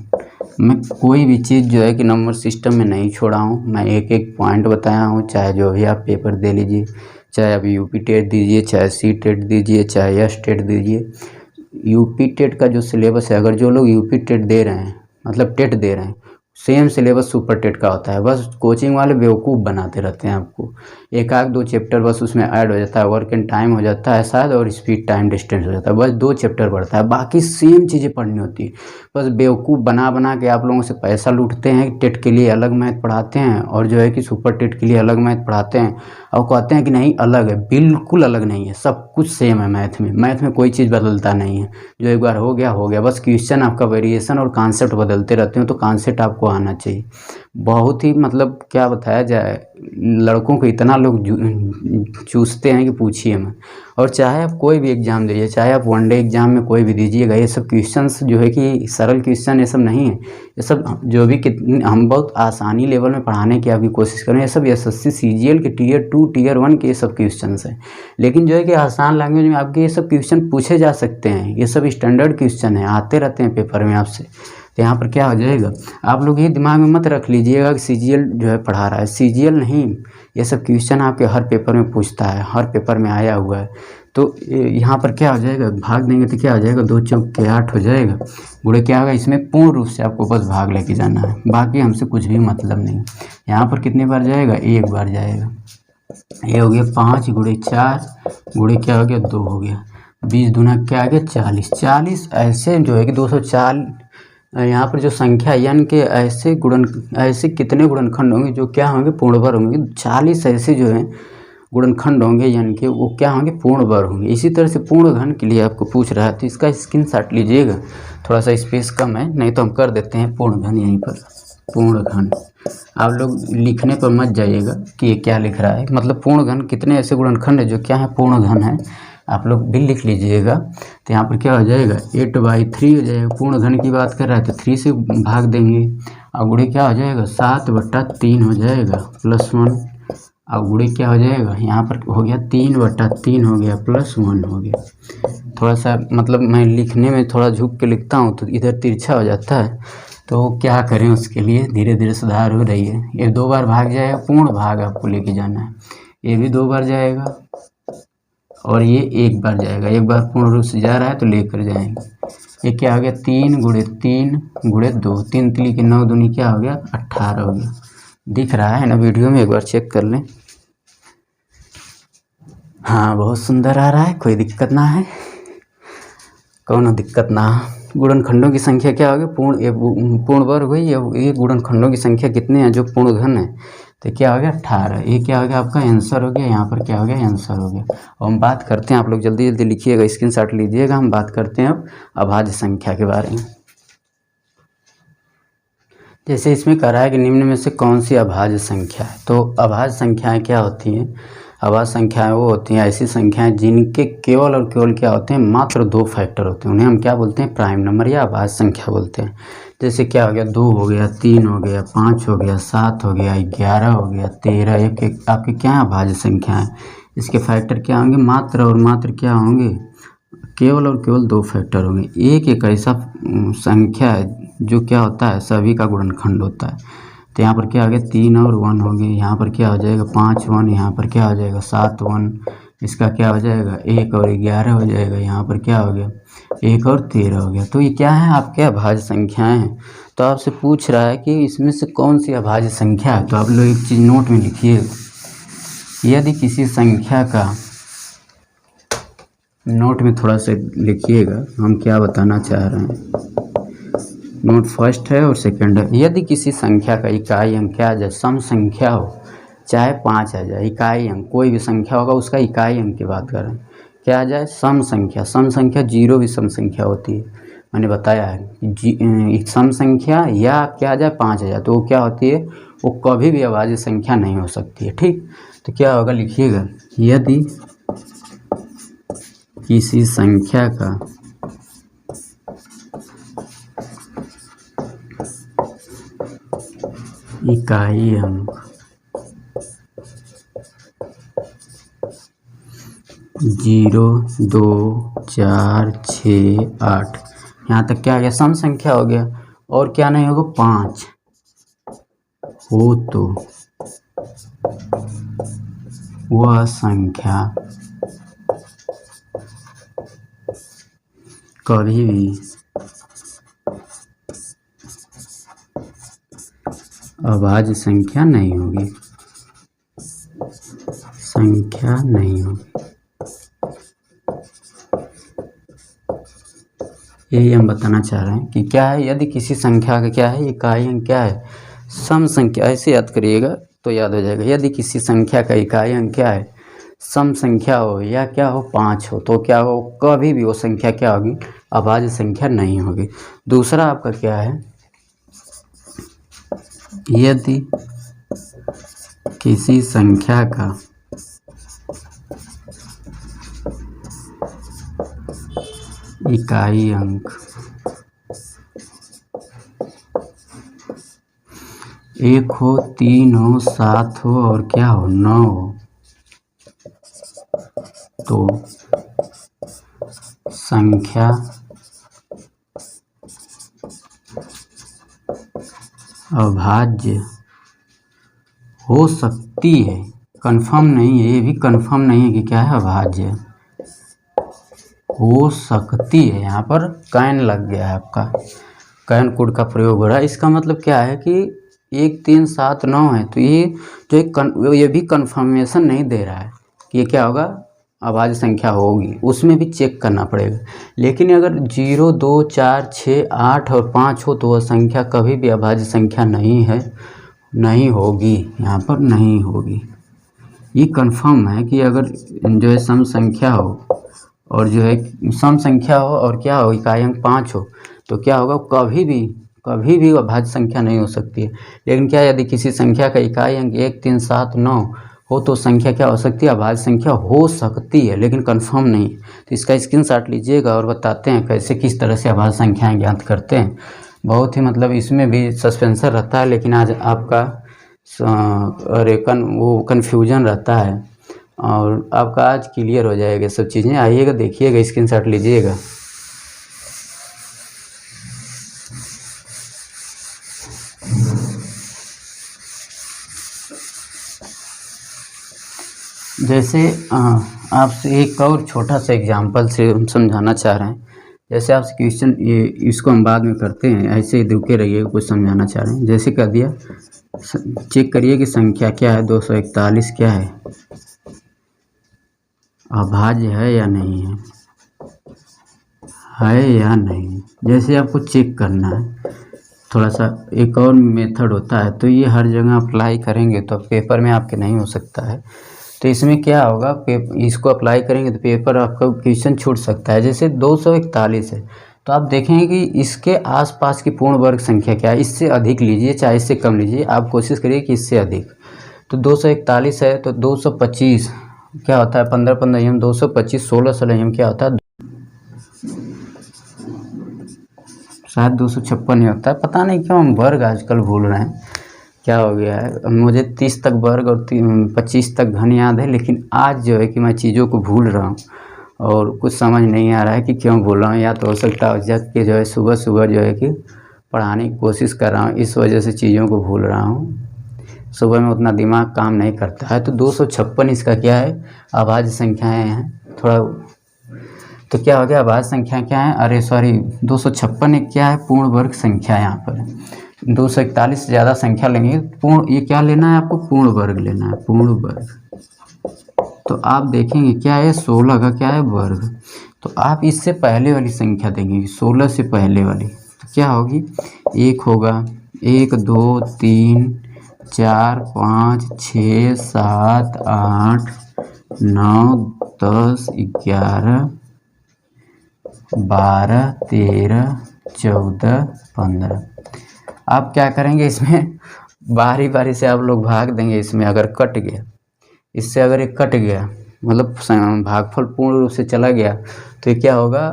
मैं कोई भी चीज़ जो है कि नंबर सिस्टम में नहीं छोड़ा हूँ, मैं एक एक पॉइंट बताया हूँ। चाहे जो भी आप पेपर दे लीजिए, चाहे आप यूपी टेट दीजिए, चाहे सी टेट दीजिए, चाहे यस टेट दीजिए। यूपी टेट का जो सिलेबस है, अगर जो लोग यूपी टेट दे रहे हैं मतलब टेट दे रहे हैं, सेम सिलेबस सुपर टेट का होता है। बस कोचिंग वाले बेवकूफ़ बनाते रहते हैं आपको, एक आध 2 चैप्टर बस उसमें ऐड हो जाता है, वर्क एंड टाइम हो जाता है शायद, और स्पीड टाइम डिस्टेंस हो जाता है, बस 2 चैप्टर पढ़ता है, बाकी सेम चीज़ें पढ़नी होती है। बस बेवकूफ़ बना बना के आप लोगों से पैसा लूटते हैं। टेट के लिए अलग मैथ पढ़ाते हैं और जो है कि सुपर टेट के लिए अलग मैथ पढ़ाते हैं और कहते हैं कि नहीं अलग है। बिल्कुल अलग नहीं है, सब कुछ सेम है मैथ में कोई चीज़ बदलता नहीं है। जो एक बार हो गया, बस क्वेश्चन आपका वेरिएशन और कॉन्सेप्ट बदलते रहते हैं, तो कॉन्सेप्ट आपको आना चाहिए। बहुत ही मतलब क्या बताया जाए, लड़कों को इतना लोग चूसते हैं कि पूछिए मत। और चाहे आप कोई भी एग्ज़ाम दीजिए, चाहे आप वनडे एग्ज़ाम में कोई भी दीजिएगा, ये सब क्वेश्चंस जो है कि सरल क्वेश्चन ये सब नहीं है। ये सब जो भी हम बहुत आसानी लेवल में पढ़ाने की आपकी कोशिश करें, ये सब SSC CGL के Tier 2 Tier 1 के ये सब क्वेश्चंस हैं। लेकिन जो है कि आसान लैंग्वेज में आपके ये सब क्वेश्चन पूछे जा सकते हैं। ये सब स्टैंडर्ड क्वेश्चन है, आते रहते हैं पेपर में आपसे। तो यहाँ पर क्या हो जाएगा, आप लोग ये दिमाग में मत रख लीजिएगा कि CGL जो है पढ़ा रहा है, CGL नहीं, ये सब क्वेश्चन आपके हर पेपर में पूछता है, हर पेपर में आया हुआ है। तो यहाँ पर क्या हो जाएगा, भाग देंगे तो क्या हो जाएगा, 2 चौक के 8 हो जाएगा। गुणे क्या होगा, इसमें पूर्ण रूप से आपको बस भाग लेके जाना है, बाकी हमसे कुछ भी मतलब नहीं। यहाँ पर कितनी बार जाएगा, 1 बार जाएगा। ये हो गया 5 गुणे 4 गुणे क्या हो गया 2 हो गया। 20 दूना क्या आ गया 40। 40 ऐसे जो है कि 240 यहाँ पर जो संख्या यानी कि ऐसे कितने गुणनखंड होंगे जो क्या होंगे, पूर्ण वर्ग होंगे। 40 ऐसे जो हैं गुणनखंड होंगे यानी कि वो क्या होंगे, पूर्ण वर्ग होंगे। इसी तरह से पूर्ण घन के लिए आपको पूछ रहा है तो इसका स्क्रीनशॉट लीजिएगा। थोड़ा सा स्पेस कम है, नहीं तो हम कर देते हैं पूर्ण घन यहीं पर। पूर्ण घन आप लोग लिखने पर मत जाइएगा कि ये क्या लिख रहा है, मतलब पूर्ण घन कितने ऐसे गुणनखंड है जो क्या है, पूर्ण घन है। आप लोग भी लिख लीजिएगा। तो यहाँ पर क्या हो जाएगा, 8/3 हो जाएगा। पूर्ण घन की बात कर रहा है तो 3 से भाग देंगे और गुणे क्या हो जाएगा, 7/3 हो जाएगा +1। और गुणे क्या हो जाएगा, यहाँ पर हो गया 3/3 हो गया +1 हो गया। थोड़ा सा मतलब मैं लिखने में थोड़ा झुक के लिखता हूँ तो इधर तिरछा हो जाता है, तो क्या करें उसके लिए धीरे धीरे सुधार हो रही है। ये 2 बार भाग जाएगा, पूर्ण भाग आपको लेके जाना है। ये भी 2 बार जाएगा और ये 1 बार जाएगा। 1 बार पूर्ण रूप से जा रहा है तो लेकर जाएंगे। ये क्या हो गया, 3 गुणे 3 गुणे 2, 3 3 के 9 दूनी क्या हो गया, 18 हो गया। दिख रहा है ना वीडियो में, एक बार चेक कर लें। हाँ बहुत सुंदर आ रहा है, कोई दिक्कत ना है, कौन दिक्कत ना। गुणनखंडों की संख्या क्या होगी, पूर्ण वर्ग हुई। ये गुणनखंडों की संख्या कितने हैं जो पूर्ण घन है, तो क्या हो गया 18। ये क्या हो गया, आपका आंसर हो गया। यहाँ पर क्या हो गया, आंसर हो गया। और हम बात करते हैं, आप लोग जल्दी जल्दी लिखिएगा, स्क्रीनशॉट लीजिएगा। हम बात करते हैं अब अभाज्य संख्या के बारे में। जैसे इसमें कहा है कि निम्न में से कौन सी अभाज्य संख्या है। तो अभाज्य संख्याएं क्या होती हैं, अभाज्य संख्याएं वो होती हैं ऐसी संख्याएं जिनके केवल और केवल क्या होते हैं, मात्र 2 फैक्टर होते हैं। उन्हें हम क्या बोलते हैं, प्राइम नंबर या अभाज्य संख्या बोलते हैं। जैसे क्या हो गया, 2 हो गया, 3 हो गया, 5 हो गया, 7 हो गया, 11 हो गया, 13। एक आपके क्या है, अभाज्य संख्या है। इसके फैक्टर क्या होंगे, मात्र और मात्र क्या होंगे, केवल और केवल 2 फैक्टर होंगे। एक ऐसा संख्या है जो क्या होता है, सभी का गुणनखंड होता है। तो यहाँ पर क्या हो गया, 3 और 1 हो गए। यहाँ पर क्या हो जाएगा, 5 1, यहाँ पर क्या हो जाएगा, 7 1। इसका क्या हो जाएगा, 1 और 11 हो जाएगा। यहाँ पर क्या हो गया, 1 और 13 हो गया। तो ये क्या है, आपके अभाज्य संख्याएं हैं। तो आपसे पूछ रहा है कि इसमें से कौन सी अभाज्य संख्या है। तो आप लोग एक चीज़ नोट में लिखिए, यदि किसी संख्या का, नोट में थोड़ा सा लिखिएगा हम क्या बताना चाह रहे हैं। नोट फर्स्ट है और सेकंड है। यदि किसी संख्या का इकाई अंक क्या आ जाए, सम संख्या हो, चाहे 5 आ जाए, इकाई अंक कोई भी संख्या होगा उसका इकाई अंक की बात कर रहे हैं, क्या आ जाए, सम संख्या। सम संख्या 0 भी सम संख्या होती है, मैंने बताया है। सम संख्या या क्या आ जाए, 5 आ जाए, तो वो क्या होती है, वो कभी भी अभाज्य संख्या नहीं हो सकती है। ठीक, तो क्या होगा, लिखिएगा, यदि किसी संख्या का इकाई अंक 0 2 4 6 8, यहाँ तक क्या आ गया, सम संख्या हो गया। और क्या नहीं होगा, 5 हो तो वह संख्या कभी भी अभाज्य संख्या नहीं होगी, संख्या नहीं होगी। यही हम बताना चाह रहे हैं कि क्या है, यदि किसी संख्या का क्या है, इकाई अंक क्या है, सम संख्या। ऐसे याद करिएगा तो याद हो जाएगा। यदि किसी संख्या का इकाई अंक क्या है, सम संख्या हो या क्या हो, 5 हो, तो क्या हो, कभी भी वो संख्या क्या होगी, अभाज्य संख्या नहीं होगी। दूसरा आपका क्या है, यदि किसी संख्या का इकाई अंक 1 हो, 3 हो, 7 हो और क्या हो, 9 हो, तो संख्या अभाज्य हो सकती है कंफर्म नहीं है, ये भी कंफर्म नहीं है कि क्या है, अभाज्य हो सकती है। यहाँ पर कैन लग गया है, आपका कैन कोड का प्रयोग हो रहा है। इसका मतलब क्या है कि 1 3 7 9 है, तो ये जो ये भी कंफर्मेशन नहीं दे रहा है कि ये क्या होगा, अभाज्य संख्या होगी, उसमें भी चेक करना पड़ेगा। लेकिन अगर 0 2 4 6 8 और 5 हो तो वह संख्या कभी भी अभाज्य संख्या नहीं है, नहीं होगी, यहाँ पर नहीं होगी। ये कंफर्म है कि अगर जो है सम संख्या हो और जो है सम संख्या हो और क्या हो, इकाई अंक 5 हो, तो क्या होगा, कभी भी अभाज्य संख्या नहीं हो सकती है। लेकिन क्या यदि किसी संख्या का इकाई अंक 1 3 7 9 हो तो संख्या क्या हो सकती है, अभाज्य संख्या हो सकती है, लेकिन कंफर्म नहीं। तो इसका स्क्रीनशॉट लीजिएगा और बताते हैं कैसे किस तरह से अभाज्य संख्याएं ज्ञात करते हैं। बहुत ही मतलब इसमें भी सस्पेंसर रहता है, लेकिन आज आपका वो कन्फ्यूजन रहता है और आपका आज क्लियर हो जाएगा सब चीज़ें। आइएगा, देखिएगा, स्क्रीनशॉट लीजिएगा। जैसे आपसे एक और छोटा सा एग्जांपल से हम समझाना चाह रहे हैं। जैसे आपसे क्वेश्चन, ये इसको हम बाद में करते हैं, ऐसे ही रुके रहिए, कुछ समझाना चाह रहे हैं। जैसे कर दिया, चेक करिए कि संख्या क्या है, 241 क्या है, अभाज्य है या नहीं है या नहीं। जैसे आपको चेक करना है, थोड़ा सा एक और मेथड होता है, तो ये हर जगह अप्लाई करेंगे तो पेपर में आपके नहीं हो सकता है। तो इसमें क्या होगा, इसको अप्लाई करेंगे तो पेपर आपका क्वेश्चन छूट सकता है। जैसे 241 है, तो आप देखेंगे कि इसके आसपास की पूर्ण वर्ग संख्या क्या है। इससे अधिक लीजिए चाहे इससे कम लीजिए, आप कोशिश करिए कि इससे अधिक। तो 241 है तो 225 क्या होता है, 15 15 नियम 225, 16 नियम क्या होता है, शायद 256 ही होता है। पता नहीं क्यों हम वर्ग आजकल भूल रहे हैं, क्या हो गया है। मुझे 30 तक वर्ग और 25 तक घन याद है, लेकिन आज जो है कि मैं चीज़ों को भूल रहा हूँ और कुछ समझ नहीं आ रहा है कि क्यों भूल रहा हूँ। या तो हो सकता है जग के जो है सुबह सुबह जो है कि पढ़ाने की कोशिश कर रहा हूँ, इस वजह से चीज़ों को भूल रहा हूँ। सुबह में उतना दिमाग काम नहीं करता है। तो 256 इसका क्या है, अभाज्य संख्याएँ हैं थोड़ा। तो क्या हो गया, अभाज्य संख्या क्या है, अरे सॉरी 256 एक क्या है, पूर्ण वर्ग संख्या। यहाँ पर 241 से ज़्यादा संख्या लेंगे, पूर्ण, ये क्या लेना है आपको, पूर्ण वर्ग लेना है, पूर्ण वर्ग। तो आप देखेंगे क्या है, 16 का क्या है, वर्ग। तो आप इससे पहले वाली संख्या देंगे, 16 से पहले वाली, तो क्या होगी, 1 होगा, 1 2 3 4 5 6 7 8 9 10 11 12 13 14 15। आप क्या करेंगे, इसमें बारी बारी से आप लोग भाग देंगे। इसमें अगर कट गया, इससे अगर ये कट गया मतलब भागफल पूर्ण रूप से चला गया, तो ये क्या होगा,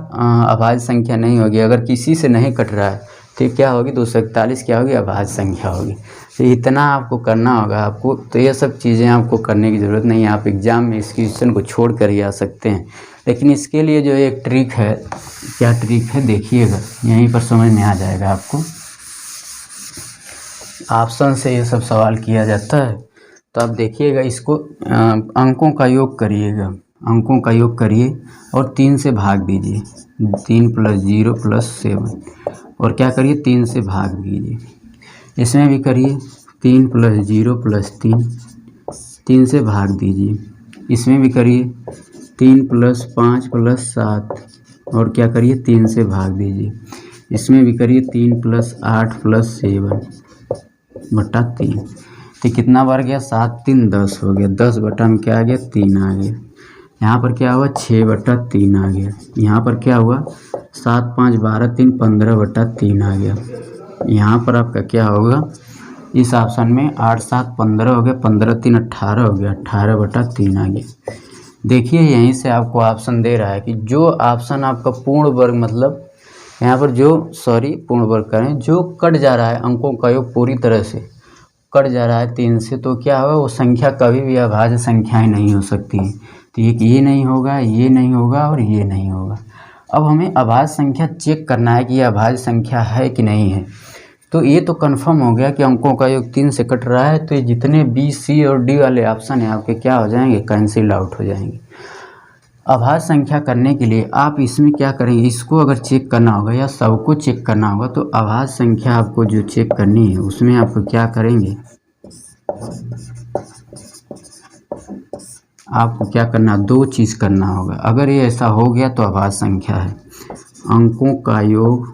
अभाज्य संख्या नहीं होगी। अगर किसी से नहीं कट रहा है तो ये क्या होगी, 241 क्या होगी, अभाज्य संख्या होगी। तो इतना आपको करना होगा आपको। तो ये सब चीज़ें आपको करने की ज़रूरत नहीं है, आप एग्ज़ाम में इस क्वेश्चन को छोड़ कर ही आ सकते हैं। लेकिन इसके लिए जो एक ट्रिक है, क्या ट्रिक है देखिएगा, यहीं पर समझ में आ जाएगा आपको। ऑप्शन से ये सब सवाल किया जाता है। तो आप देखिएगा, इसको अंकों का योग करिएगा, अंकों का योग करिए और 3 से भाग दीजिए, 3 + 0 + 7, और क्या करिए, 3 से भाग दीजिए। इसमें भी करिए 3 + 0 + 3, 3 से भाग दीजिए। इसमें भी करिए 3 + 5 + 7, और क्या करिए, 3 से भाग दीजिए। इसमें भी करिए 3 + 8 + 7/3। तो कितना बार गया, 7 3 10 हो गया, 10 बटा में क्या आ गया, 3 आ गया। यहाँ पर क्या हुआ, 6/3 आ गया। यहाँ पर क्या हुआ, 7 5 12 3 15/3 आ गया। यहाँ पर आपका क्या होगा, इस ऑप्शन में 8 7 15 हो गया, 15 3 18 हो गया, 18/3 आ गया। देखिए यहीं से आपको ऑप्शन दे रहा है कि जो ऑप्शन आपका पूर्ण वर्ग, मतलब यहाँ पर जो पूर्ण वर्ग करें, जो कट जा रहा है, अंकों का योग पूरी तरह से कट जा रहा है 3 से, तो क्या होगा, वो संख्या कभी भी अभाज्य संख्याएं नहीं हो सकती। तो ये नहीं होगा, ये नहीं होगा और ये नहीं होगा। अब हमें अभाज्य संख्या चेक करना है कि ये अभाज्य संख्या है कि नहीं है। तो ये तो कंफर्म हो गया कि अंकों का योग 3 से कट रहा है, तो ये जितने बी सी और डी वाले ऑप्शन हैं आपके क्या हो जाएंगे, कैंसिल आउट हो जाएंगे। अभाज्य संख्या करने के लिए आप इसमें क्या करेंगे, इसको अगर चेक करना होगा या सबको चेक करना होगा, तो अभाज्य संख्या आपको जो चेक करनी है उसमें आपको क्या करेंगे, आपको क्या करना, दो चीज़ करना होगा। अगर ये ऐसा हो गया तो अभाज्य संख्या है। अंकों का योग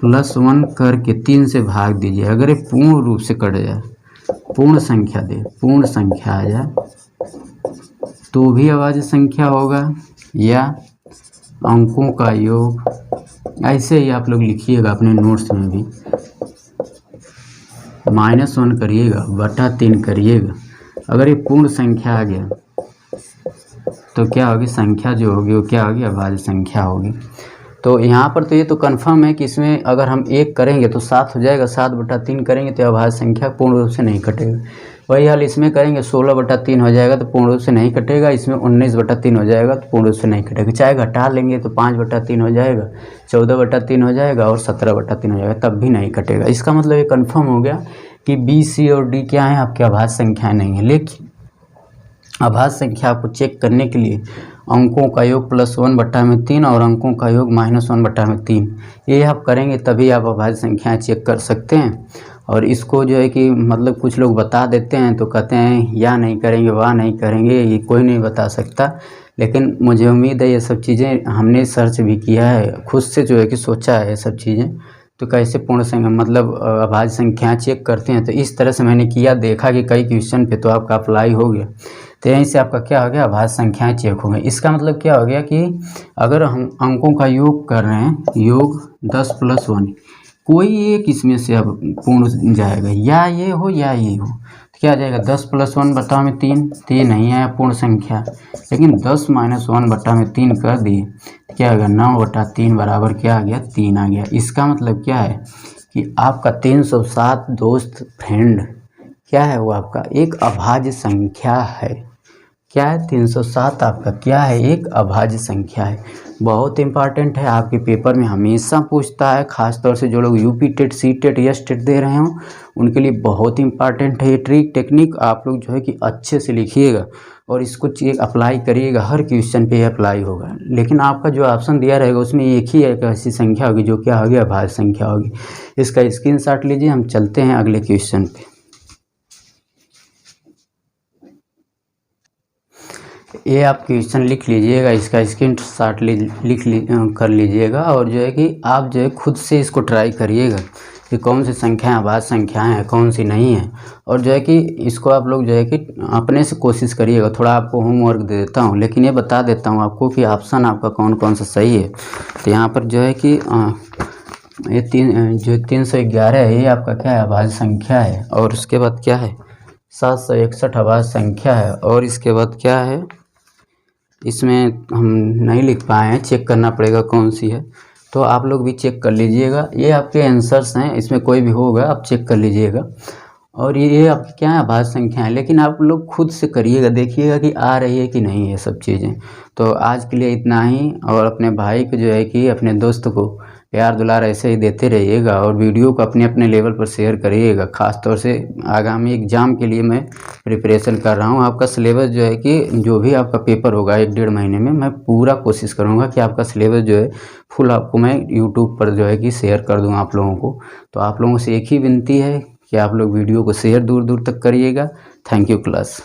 +1 करके 3 से भाग दीजिए। अगर ये पूर्ण रूप से कट जाए, पूर्ण संख्या दे, पूर्ण संख्या आ जाए तो भी अभाज्य संख्या होगा, या अंकों का योग ऐसे ही आप लोग लिखिएगा अपने नोट्स में भी, -1 करिएगा बटा 3 करिएगा। अगर ये पूर्ण संख्या आ गया तो क्या होगी, संख्या जो होगी वो क्या होगी, अभाज्य संख्या होगी। तो यहाँ पर तो ये तो कंफर्म है कि इसमें अगर हम 1 करेंगे तो 7 हो जाएगा, 7/3 करेंगे तो अभाज्य संख्या पूर्ण रूप से नहीं कटेगा। वही हाल इसमें करेंगे, 16/3 हो जाएगा तो पूर्ण रूप से नहीं कटेगा, इसमें 19/3 हो जाएगा तो पूर्ण रूप से नहीं कटेगा। चाहे घटा लेंगे तो 5/3 हो जाएगा, 14/3 हो जाएगा और 17/3 हो जाएगा, तब भी नहीं कटेगा। इसका मतलब ये कन्फर्म हो गया कि बी सी और डी क्या है, आपके अभाज्य संख्याएँ नहीं है। लेकिन अभाज्य संख्या को चेक करने के लिए अंकों का योग +1/3 और अंकों का योग -1/3 ये आप करेंगे, तभी आप अभाज्य संख्याएँ चेक कर सकते हैं। और इसको जो है कि मतलब कुछ लोग बता देते हैं तो कहते हैं या नहीं करेंगे, वाह नहीं करेंगे, ये कोई नहीं बता सकता। लेकिन मुझे उम्मीद है ये सब चीज़ें हमने सर्च भी किया है, खुद से जो है कि सोचा है ये सब चीज़ें, तो कैसे पूर्ण संख्या मतलब अभाज्य संख्याएँ चेक करते हैं। तो इस तरह से मैंने किया, देखा कि कई क्वेश्चन पे तो आपका अप्लाई हो गया, तो यहीं से आपका क्या हो गया, अभाज्य संख्याएँ चेक हो गई। इसका मतलब क्या हो गया कि अगर हम अंकों का योग कर रहे हैं, योग 10 + 1, कोई एक इसमें से अब पूर्ण जाएगा, या ये हो या ये हो, तो क्या आ जाएगा, 10 + 1/3, तो ये नहीं आया पूर्ण संख्या। लेकिन 10 - 1/3 कर दिए तो क्या आ गया, 9/3 बराबर क्या आ गया, 3 आ गया। इसका मतलब क्या है कि आपका 307 दोस्त फ्रेंड क्या है, वो आपका एक अभाज्य संख्या है। क्या है, 307 आपका क्या है, एक अभाज्य संख्या है। बहुत इंपॉर्टेंट है, आपके पेपर में हमेशा पूछता है, खासतौर से जो लोग UP TET, C TET, S TET दे रहे हों उनके लिए बहुत इंपॉर्टेंट है ये ट्रिक टेक्निक। आप लोग जो है कि अच्छे से लिखिएगा और इसको चेक अप्लाई करिएगा, हर क्वेश्चन पे अप्लाई होगा। लेकिन आपका जो ऑप्शन दिया रहेगा उसमें एक ही एक ऐसी संख्या होगी जो क्या होगी, अभाज्य संख्या होगी। इसका स्क्रीनशॉट लीजिए, हम चलते हैं अगले क्वेश्चन पे। ये आप क्वेश्चन लिख लीजिएगा, इसका स्क्रीनशॉट कर लीजिएगा, और जो है कि आप जो है खुद से इसको ट्राई करिएगा कि कौन सी संख्याएँ अभाज्य संख्याएँ हैं, कौन सी नहीं है। और जो है कि इसको आप लोग जो है कि अपने से कोशिश करिएगा। थोड़ा आपको होमवर्क दे देता हूँ, लेकिन ये बता देता हूँ आपको कि ऑप्शन आपका कौन कौन सा सही है। तो यहाँ पर जो है कि ये 311 है, ये आपका क्या है, अभाज्य संख्या है। और उसके बाद क्या है, 761 अभाज्य संख्या है। और इसके बाद क्या है, इसमें हम नहीं लिख पाए हैं, चेक करना पड़ेगा कौन सी है, तो आप लोग भी चेक कर लीजिएगा। ये आपके आंसर्स हैं, इसमें कोई भी होगा आप चेक कर लीजिएगा। और ये आपकी क्या है, अभाज्य संख्या है, लेकिन आप लोग खुद से करिएगा, देखिएगा कि आ रही है कि नहीं ये सब चीज़ें। तो आज के लिए इतना ही, और अपने भाई को जो है कि अपने दोस्त को प्यार दुलार ऐसे ही देते रहिएगा, और वीडियो को अपने अपने लेवल पर शेयर करिएगा। ख़ास तौर से आगामी एग्ज़ाम के लिए मैं प्रिपरेशन कर रहा हूँ। आपका सिलेबस जो है कि जो भी आपका पेपर होगा 1-1.5 महीने में, मैं पूरा कोशिश करूँगा कि आपका सिलेबस जो है फुल आपको मैं यूट्यूब पर जो है कि शेयर कर दूँ आप लोगों को। तो आप लोगों से एक ही विनती है कि आप लोग वीडियो को शेयर दूर दूर तक करिएगा। Thank you class.